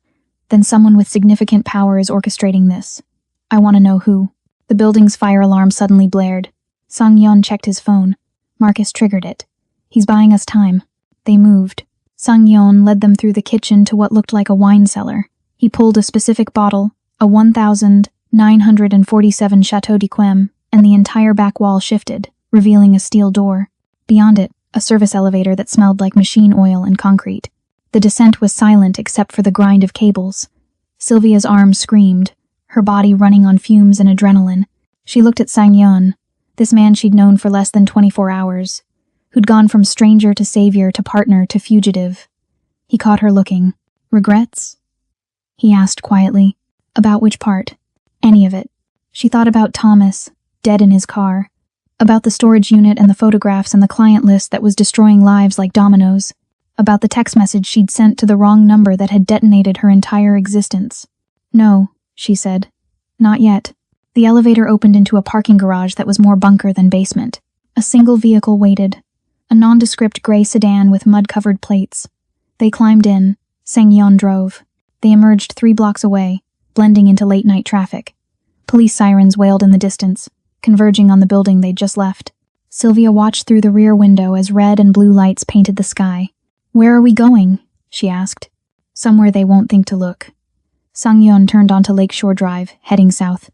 then someone with significant power is orchestrating this. I want to know who. The building's fire alarm suddenly blared. Sang Yeon checked his phone. Marcus triggered it. He's buying us time. They moved. Sang-yeon led them through the kitchen to what looked like a wine cellar. He pulled a specific bottle, a 1947 Chateau d'Yquem, and the entire back wall shifted, revealing a steel door. Beyond it, a service elevator that smelled like machine oil and concrete. The descent was silent except for the grind of cables. Sylvia's arms screamed, her body running on fumes and adrenaline. She looked at Sang-yeon, this man she'd known for less than 24 hours, who'd gone from stranger to savior to partner to fugitive. He caught her looking. Regrets? He asked quietly. About which part? Any of it. She thought about Thomas, dead in his car. About the storage unit and the photographs and the client list that was destroying lives like dominoes. About the text message she'd sent to the wrong number that had detonated her entire existence. No, she said. Not yet. The elevator opened into a parking garage that was more bunker than basement. A single vehicle waited. A nondescript gray sedan with mud-covered plates. They climbed in. Sang-yeon drove. They emerged 3 blocks away, blending into late-night traffic. Police sirens wailed in the distance, converging on the building they'd just left. Sylvia watched through the rear window as red and blue lights painted the sky. Where are we going? She asked. Somewhere they won't think to look. Sang-yeon turned onto Lakeshore Drive, heading south.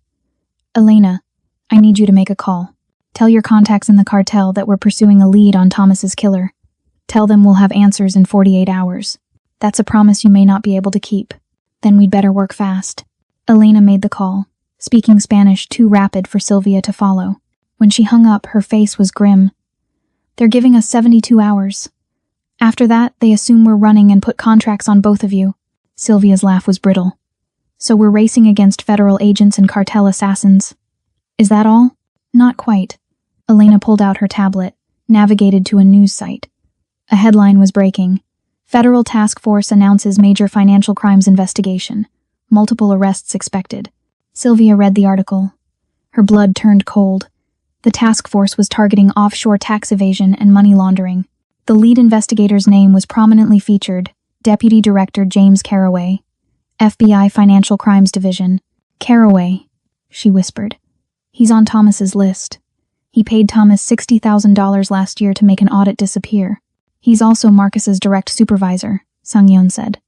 Elena, I need you to make a call. Tell your contacts in the cartel that we're pursuing a lead on Thomas's killer. Tell them we'll have answers in 48 hours. That's a promise you may not be able to keep. Then we'd better work fast. Elena made the call, speaking Spanish too rapid for Sylvia to follow. When she hung up, her face was grim. They're giving us 72 hours. After that, they assume we're running and put contracts on both of you. Sylvia's laugh was brittle. So we're racing against federal agents and cartel assassins. Is that all? Not quite. Elena pulled out her tablet, navigated to a news site. A headline was breaking. Federal Task Force announces major financial crimes investigation. Multiple arrests expected. Sylvia read the article. Her blood turned cold. The task force was targeting offshore tax evasion and money laundering. The lead investigator's name was prominently featured, Deputy Director James Carraway, FBI Financial Crimes Division. Carraway, she whispered. He's on Thomas's list. He paid Thomas $60,000 last year to make an audit disappear. He's also Marcus's direct supervisor, Sang-yeon said.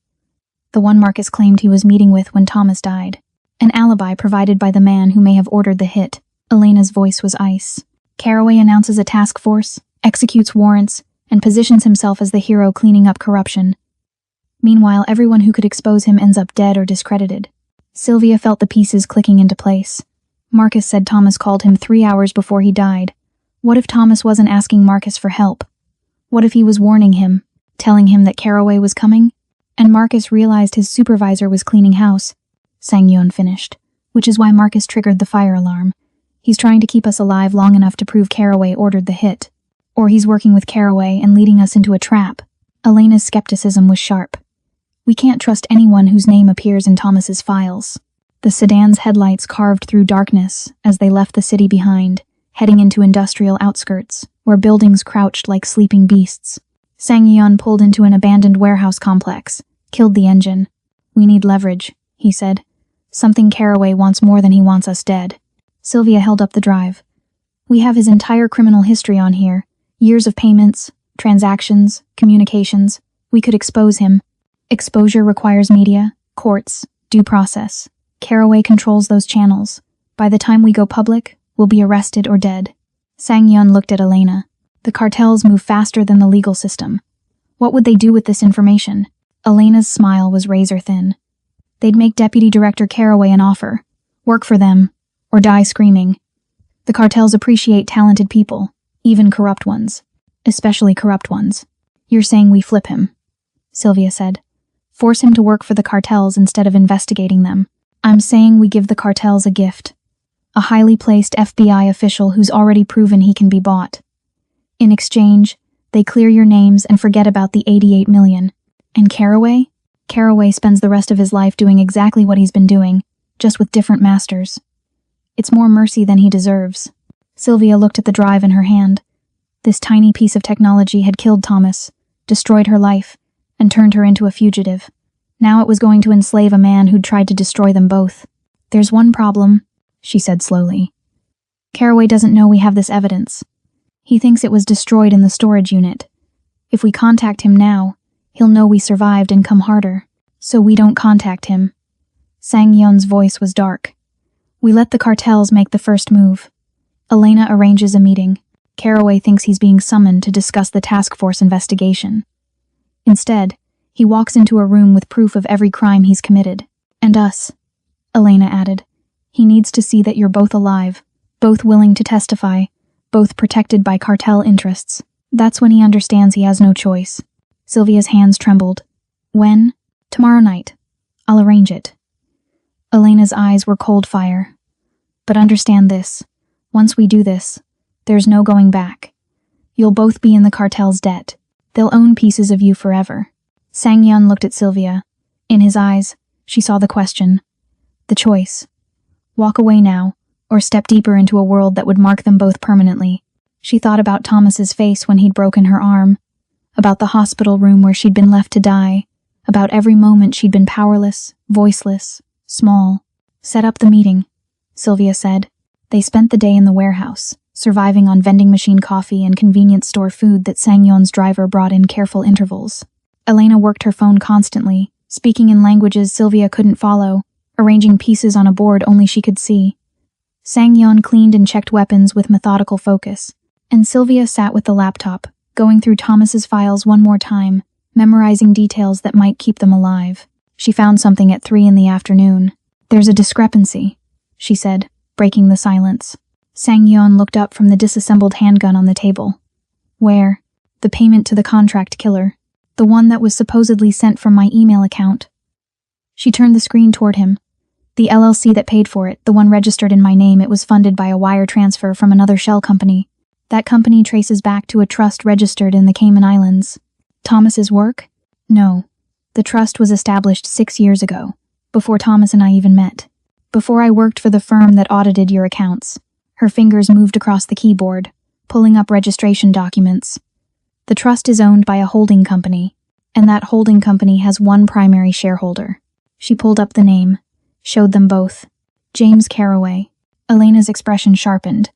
The one Marcus claimed he was meeting with when Thomas died. An alibi provided by the man who may have ordered the hit. Elena's voice was ice. Carraway announces a task force, executes warrants, and positions himself as the hero cleaning up corruption. Meanwhile, everyone who could expose him ends up dead or discredited. Sylvia felt the pieces clicking into place. Marcus said Thomas called him 3 hours before he died. What if Thomas wasn't asking Marcus for help? What if he was warning him, telling him that Carraway was coming? And Marcus realized his supervisor was cleaning house. Sang-yeon finished, which is why Marcus triggered the fire alarm. He's trying to keep us alive long enough to prove Carraway ordered the hit. Or he's working with Carraway and leading us into a trap. Elena's skepticism was sharp. We can't trust anyone whose name appears in Thomas's files. The sedan's headlights carved through darkness as they left the city behind, heading into industrial outskirts, where buildings crouched like sleeping beasts. Sang-yeon pulled into an abandoned warehouse complex, killed the engine. We need leverage, he said. Something Carraway wants more than he wants us dead. Sylvia held up the drive. We have his entire criminal history on here. Years of payments, transactions, communications. We could expose him. Exposure requires media, courts, due process. Carraway controls those channels. By the time we go public, we'll be arrested or dead. Sang-yeon looked at Elena. The cartels move faster than the legal system. What would they do with this information? Elena's smile was razor thin. They'd make Deputy Director Carraway an offer. Work for them, or die screaming. The cartels appreciate talented people, even corrupt ones. Especially corrupt ones. You're saying we flip him, Sylvia said. Force him to work for the cartels instead of investigating them. I'm saying we give the cartels a gift. A highly placed FBI official who's already proven he can be bought. In exchange, they clear your names and forget about the 88 million. And Carraway? Carraway spends the rest of his life doing exactly what he's been doing, just with different masters. It's more mercy than he deserves. Sylvia looked at the drive in her hand. This tiny piece of technology had killed Thomas, destroyed her life, and turned her into a fugitive. Now it was going to enslave a man who'd tried to destroy them both. There's one problem, she said slowly. Carraway doesn't know we have this evidence. He thinks it was destroyed in the storage unit, If we contact him now, he'll know we survived and come harder. So we don't contact him." Sang-yeon's voice was dark. "We let the cartels make the first move. Elena arranges a meeting. Caraway thinks he's being summoned to discuss the task force investigation. Instead, he walks into a room with proof of every crime he's committed. And us," Elena added. "He needs to see that you're both alive, both willing to testify, both protected by cartel interests. That's when he understands he has no choice." Sylvia's hands trembled. "When?" "Tomorrow night. I'll arrange it." Elena's eyes were cold fire. "But understand this. Once we do this, there's no going back. You'll both be in the cartel's debt. They'll own pieces of you forever." Sang-yeon looked at Sylvia. In his eyes, she saw the question. The choice. Walk away now, or step deeper into a world that would mark them both permanently. She thought about Thomas's face when he'd broken her arm, about the hospital room where she'd been left to die, about every moment she'd been powerless, voiceless, small. "Set up the meeting," Sylvia said. They spent the day in the warehouse, surviving on vending machine coffee and convenience store food that Sang-yeon's driver brought in careful intervals. Elena worked her phone constantly, speaking in languages Sylvia couldn't follow, arranging pieces on a board only she could see. Sang-yeon cleaned and checked weapons with methodical focus, and Sylvia sat with the laptop, going through Thomas's files one more time, memorizing details that might keep them alive. She found something at 3 in the afternoon. "There's a discrepancy," she said, breaking the silence. Sang-yeon looked up from the disassembled handgun on the table. "Where?" "The payment to the contract killer. The one that was supposedly sent from my email account." She turned the screen toward him. "The LLC that paid for it, the one registered in my name, it was funded by a wire transfer from another shell company. That company traces back to a trust registered in the Cayman Islands." "Thomas's work?" "No. The trust was established 6 years ago, before Thomas and I even met. Before I worked for the firm that audited your accounts." Her fingers moved across the keyboard, pulling up registration documents. "The trust is owned by a holding company, and that holding company has one primary shareholder." She pulled up the name, showed them both. "James Caraway." Elena's expression sharpened.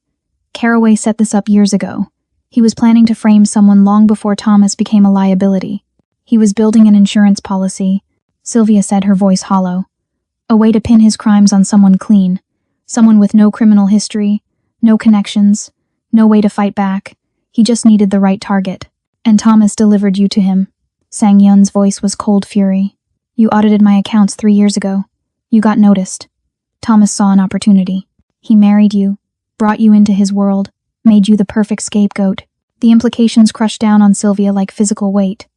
"Caraway set this up years ago. He was planning to frame someone long before Thomas became a liability. He was building an insurance policy," Sylvia said, her voice hollow. "A way to pin his crimes on someone clean, someone with no criminal history, no connections, no way to fight back. He just needed the right target. And Thomas delivered you to him." Sang-yeon's voice was cold fury. "You audited my accounts 3 years ago. You got noticed. Thomas saw an opportunity. He married you, brought you into his world, made you the perfect scapegoat." The implications crushed down on Sylvia like physical weight.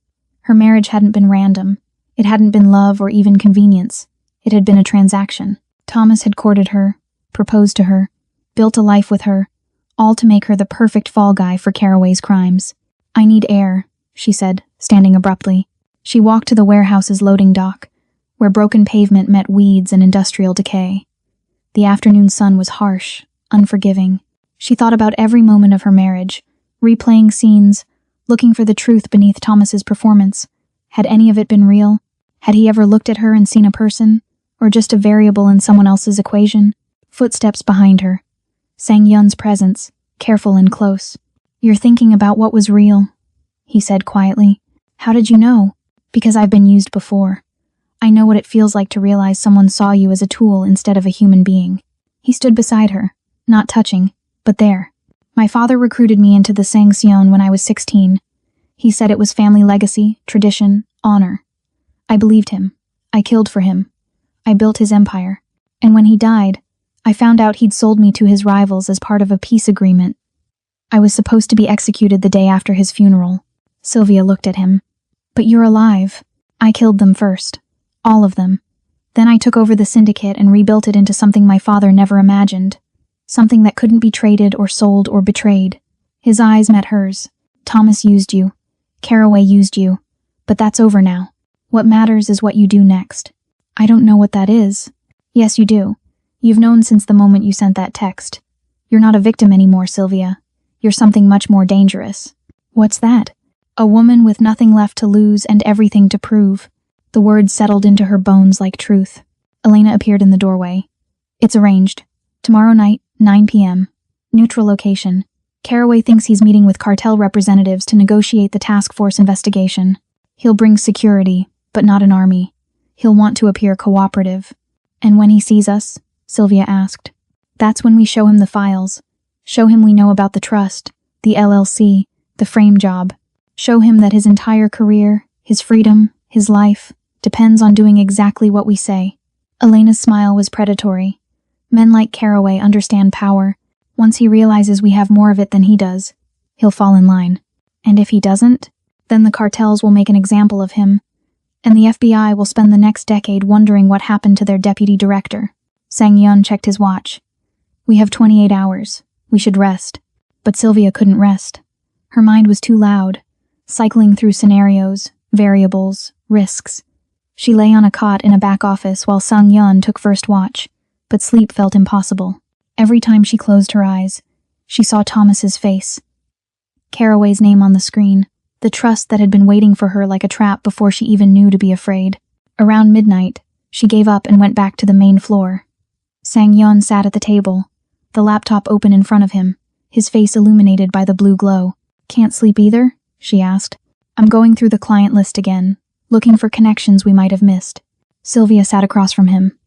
Her marriage hadn't been random. It hadn't been love or even convenience. It had been a transaction. Thomas had courted her, proposed to her, built a life with her, all to make her the perfect fall guy for Caraway's crimes. "I need air," she said, standing abruptly. She walked to the warehouse's loading dock, where broken pavement met weeds and industrial decay. The afternoon sun was harsh, unforgiving. She thought about every moment of her marriage, replaying scenes, looking for the truth beneath Thomas's performance. Had any of it been real? Had he ever looked at her and seen a person, or just a variable in someone else's equation? Footsteps behind her. Sang-yeon's presence, careful and close. "You're thinking about what was real," he said quietly. "How did you know?" "Because I've been used before. I know what it feels like to realize someone saw you as a tool instead of a human being." He stood beside her, not touching, but there. "My father recruited me into the Sang-yeon when I was 16. He said it was family legacy, tradition, honor. I believed him. I killed for him. I built his empire. And when he died, I found out he'd sold me to his rivals as part of a peace agreement. I was supposed to be executed the day after his funeral." Sylvia looked at him. "But you're alive." "I killed them first. All of them. Then I took over the syndicate and rebuilt it into something my father never imagined. Something that couldn't be traded or sold or betrayed." His eyes met hers. "Thomas used you. Caraway used you. But that's over now. What matters is what you do next." "I don't know what that is." "Yes, you do. You've known since the moment you sent that text. You're not a victim anymore, Sylvia. You're something much more dangerous." "What's that?" "A woman with nothing left to lose and everything to prove." The words settled into her bones like truth. Elena appeared in the doorway. "It's arranged. Tomorrow night, 9 p.m. Neutral location. Caraway thinks he's meeting with cartel representatives to negotiate the task force investigation. He'll bring security, but not an army. He'll want to appear cooperative. And when he sees us, Sylvia asked, that's when we show him the files. Show him we know about the trust, the LLC, the frame job. Show him that his entire career, his freedom, his life, depends on doing exactly what we say. Elena's smile was predatory. Men like Caraway understand power. Once he realizes we have more of it than he does, he'll fall in line. And if he doesn't, then the cartels will make an example of him, and the FBI will spend the next decade wondering what happened to their deputy director. Sang-yeon checked his watch. We have 28 hours. We should rest. But Sylvia couldn't rest. Her mind was too loud, cycling through scenarios, variables, risks. She lay on a cot in a back office while Sang-yeon took first watch, but sleep felt impossible. Every time she closed her eyes, she saw Thomas's face. Caraway's name on the screen, the trust that had been waiting for her like a trap before she even knew to be afraid. Around midnight, she gave up and went back to the main floor. Sang-yeon sat at the table, the laptop open in front of him, his face illuminated by the blue glow. Can't sleep either? She asked. I'm going through the client list again, looking for connections we might have missed. Sylvia sat across from him.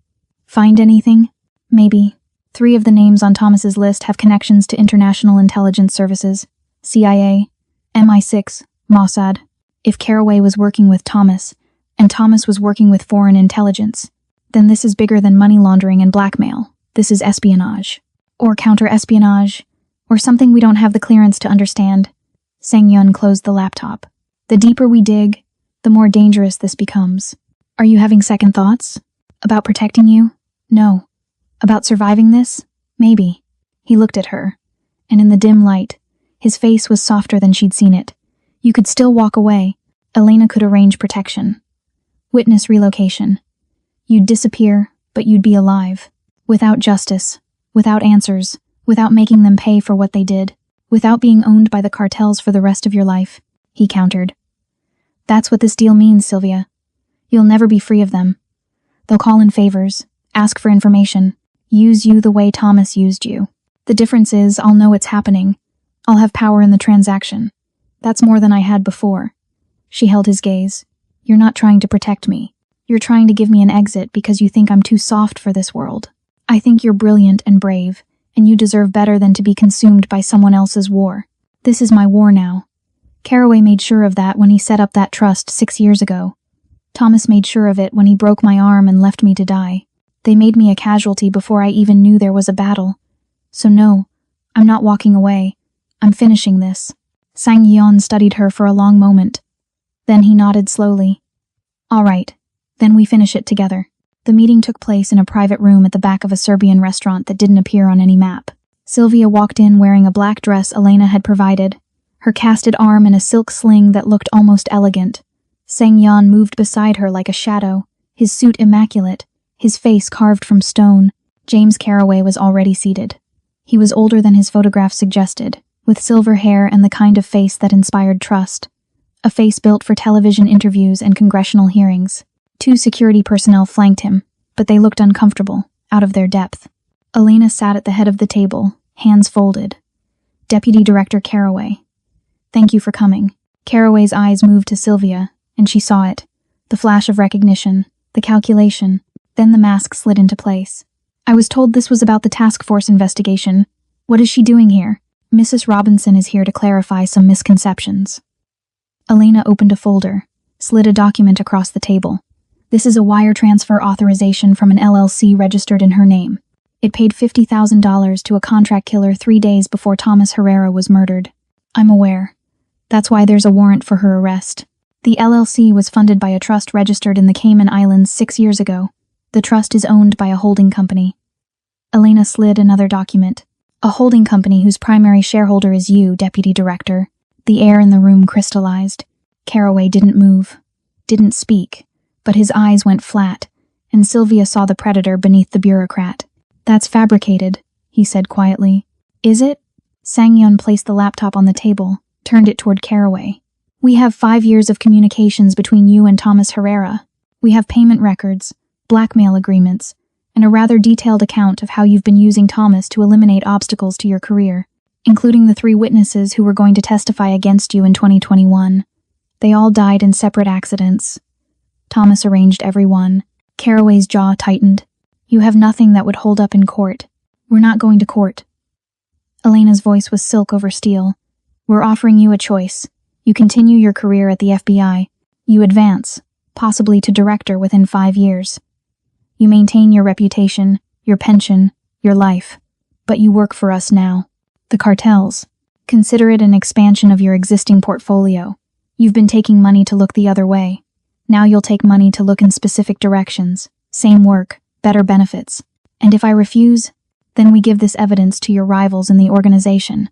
Find anything? Maybe. 3 of the names on Thomas's list have connections to international intelligence services, CIA, MI6, Mossad. If Caraway was working with Thomas, and Thomas was working with foreign intelligence, then this is bigger than money laundering and blackmail. This is espionage. Or counter-espionage, or something we don't have the clearance to understand. Sang-yeon closed the laptop. The deeper we dig, the more dangerous this becomes. Are you having second thoughts? About protecting you? No. About surviving this? Maybe. He looked at her, and in the dim light, his face was softer than she'd seen it. You could still walk away. Elena could arrange protection. Witness relocation. You'd disappear, but you'd be alive. Without justice, without answers, without making them pay for what they did, without being owned by the cartels for the rest of your life, he countered. That's what this deal means, Sylvia. You'll never be free of them. They'll call in favors, ask for information, use you the way Thomas used you. The difference is, I'll know it's happening. I'll have power in the transaction. That's more than I had before. She held his gaze. You're not trying to protect me. You're trying to give me an exit because you think I'm too soft for this world. I think you're brilliant and brave, and you deserve better than to be consumed by someone else's war. This is my war now. Caraway made sure of that when he set up that trust 6 years ago. Thomas made sure of it when he broke my arm and left me to die. They made me a casualty before I even knew there was a battle. So no, I'm not walking away. I'm finishing this. Sang-yeon studied her for a long moment. Then he nodded slowly. All right, then we finish it together. The meeting took place in a private room at the back of a Serbian restaurant that didn't appear on any map. Sylvia walked in wearing a black dress Elena had provided, her casted arm in a silk sling that looked almost elegant. Sang-yeon moved beside her like a shadow, his suit immaculate, his face carved from stone. James Caraway was already seated. He was older than his photograph suggested, with silver hair and the kind of face that inspired trust. A face built for television interviews and congressional hearings. 2 security personnel flanked him, but they looked uncomfortable, out of their depth. Elena sat at the head of the table, hands folded. Deputy Director Caraway. Thank you for coming. Caraway's eyes moved to Sylvia, and she saw it. The flash of recognition, the calculation, then the mask slid into place. I was told this was about the task force investigation. What is she doing here? Mrs. Robinson is here to clarify some misconceptions. Elena opened a folder, slid a document across the table. This is a wire transfer authorization from an LLC registered in her name. It paid $50,000 to a contract killer 3 days before Thomas Herrera was murdered. I'm aware. That's why there's a warrant for her arrest. The LLC was funded by a trust registered in the Cayman Islands 6 years ago. The trust is owned by a holding company. Elena slid another document. A holding company whose primary shareholder is you, Deputy Director. The air in the room crystallized. Caraway didn't move, didn't speak, but his eyes went flat, and Sylvia saw the predator beneath the bureaucrat. That's fabricated, he said quietly. Is it? Sang-yeon placed the laptop on the table, turned it toward Caraway. We have 5 years of communications between you and Thomas Herrera. We have payment records, blackmail agreements, and a rather detailed account of how you've been using Thomas to eliminate obstacles to your career. including the 3 witnesses who were going to testify against you in 2021. They all died in separate accidents. Thomas arranged everyone. Caraway's jaw tightened. You have nothing that would hold up in court. We're not going to court. Elena's voice was silk over steel. We're offering you a choice. You continue your career at the FBI. You advance, possibly to director within 5 years. You maintain your reputation, your pension, your life. But you work for us now. The cartels. Consider it an expansion of your existing portfolio. You've been taking money to look the other way. Now you'll take money to look in specific directions. Same work, better benefits. And if I refuse, then we give this evidence to your rivals in the organization.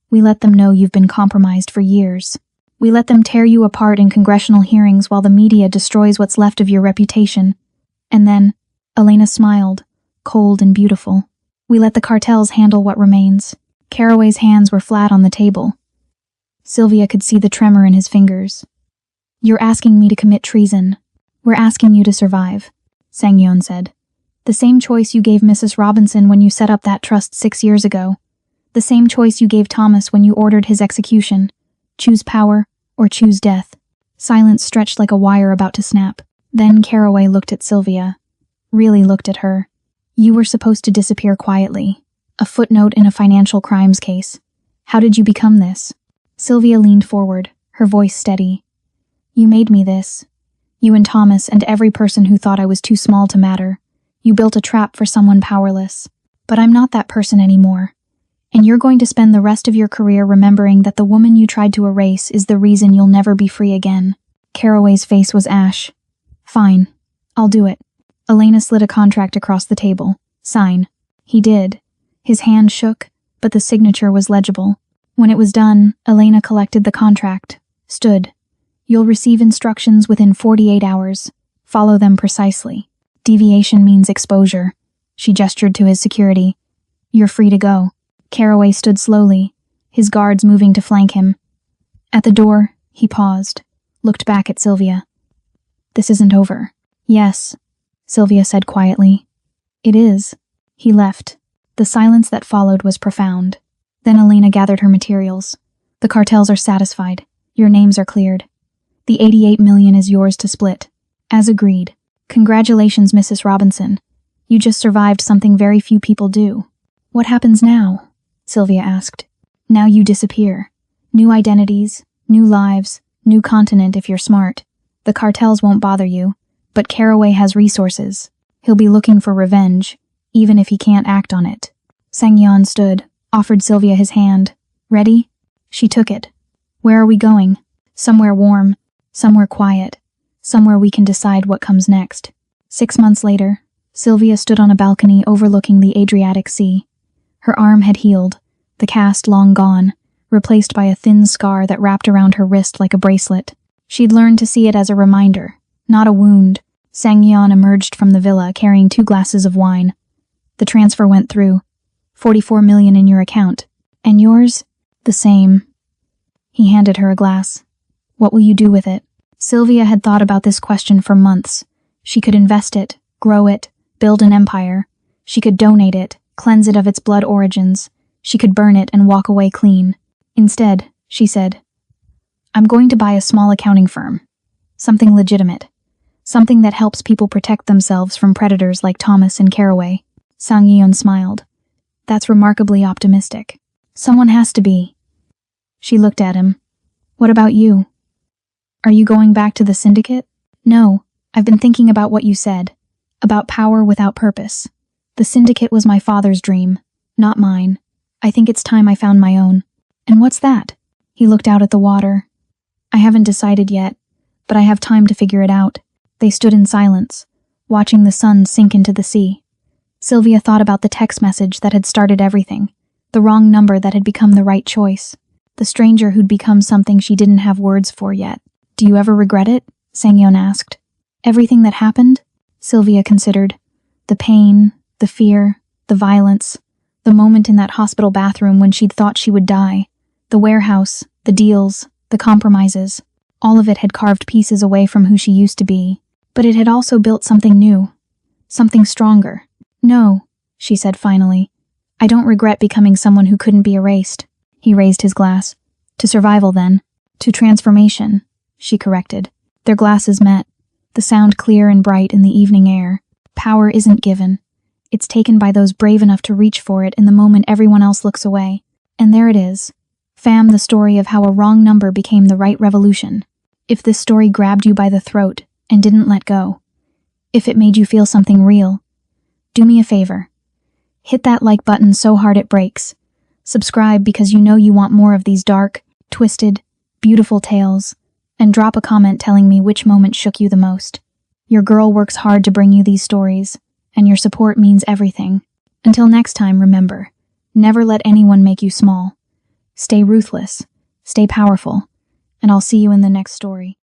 We let them know you've been compromised for years. We let them tear you apart in congressional hearings while the media destroys what's left of your reputation. And then, Elena smiled, cold and beautiful. We let the cartels handle what remains. Caraway's hands were flat on the table. Sylvia could see the tremor in his fingers. You're asking me to commit treason. We're asking you to survive, Sang-yeon said. The same choice you gave Mrs. Robinson when you set up that trust 6 years ago. The same choice you gave Thomas when you ordered his execution. Choose power or choose death. Silence stretched like a wire about to snap. Then Caraway looked at Sylvia. Really looked at her. You were supposed to disappear quietly. A footnote in a financial crimes case. How did you become this? Sylvia leaned forward, her voice steady. You made me this. You and Thomas and every person who thought I was too small to matter. You built a trap for someone powerless. But I'm not that person anymore. And you're going to spend the rest of your career remembering that the woman you tried to erase is the reason you'll never be free again. Caraway's face was ash. Fine. I'll do it. Elena slid a contract across the table. Sign. He did. His hand shook, but the signature was legible. When it was done, Elena collected the contract. Stood. You'll receive instructions within 48 hours. Follow them precisely. Deviation means exposure. She gestured to his security. You're free to go. Caraway stood slowly, his guards moving to flank him. At the door, he paused, looked back at Sylvia. This isn't over. Yes, Sylvia said quietly. It is. He left. The silence that followed was profound. Then Elena gathered her materials. The cartels are satisfied. Your names are cleared. The 88 million is yours to split. As agreed. Congratulations, Mrs. Robinson. You just survived something very few people do. What happens now? Sylvia asked. Now you disappear. New identities, new lives, new continent if you're smart. The cartels won't bother you, but Caraway has resources. He'll be looking for revenge, even if he can't act on it. Sang-yeon stood, offered Sylvia his hand. Ready? She took it. Where are we going? Somewhere warm, somewhere quiet, somewhere we can decide what comes next. 6 months later, Sylvia stood on a balcony overlooking the Adriatic Sea. Her arm had healed, the cast long gone, replaced by a thin scar that wrapped around her wrist like a bracelet. She'd learned to see it as a reminder, not a wound. Sang-yeon emerged from the villa carrying 2 glasses of wine. The transfer went through. 44 million in your account. And yours? The same. He handed her a glass. What will you do with it? Sylvia had thought about this question for months. She could invest it, grow it, build an empire. She could donate it, cleanse it of its blood origins. She could burn it and walk away clean. Instead, she said, I'm going to buy a small accounting firm. Something legitimate. Something that helps people protect themselves from predators like Thomas and Caraway. Sang-yeon smiled. That's remarkably optimistic. Someone has to be. She looked at him. What about you? Are you going back to the syndicate? No, I've been thinking about what you said. About power without purpose. The syndicate was my father's dream, not mine. I think it's time I found my own. And what's that? He looked out at the water. I haven't decided yet, but I have time to figure it out. They stood in silence, watching the sun sink into the sea. Sylvia thought about the text message that had started everything, the wrong number that had become the right choice, the stranger who'd become something she didn't have words for yet. Do you ever regret it? Sang-yeon asked. Everything that happened? Sylvia considered. The pain, the fear, the violence, the moment in that hospital bathroom when she'd thought she would die, the warehouse, the deals, the compromises. All of it had carved pieces away from who she used to be, but it had also built something new, something stronger. No, she said finally. I don't regret becoming someone who couldn't be erased. He raised his glass. To survival, then. To transformation, she corrected. Their glasses met, the sound clear and bright in the evening air. Power isn't given. It's taken by those brave enough to reach for it in the moment everyone else looks away. And there it is. Fam, the story of how a wrong number became the right revolution. If this story grabbed you by the throat and didn't let go, if it made you feel something real, do me a favor. Hit that like button so hard it breaks. Subscribe because you know you want more of these dark, twisted, beautiful tales, and drop a comment telling me which moment shook you the most. Your girl works hard to bring you these stories, and your support means everything. Until next time, remember, never let anyone make you small. Stay ruthless, stay powerful, and I'll see you in the next story.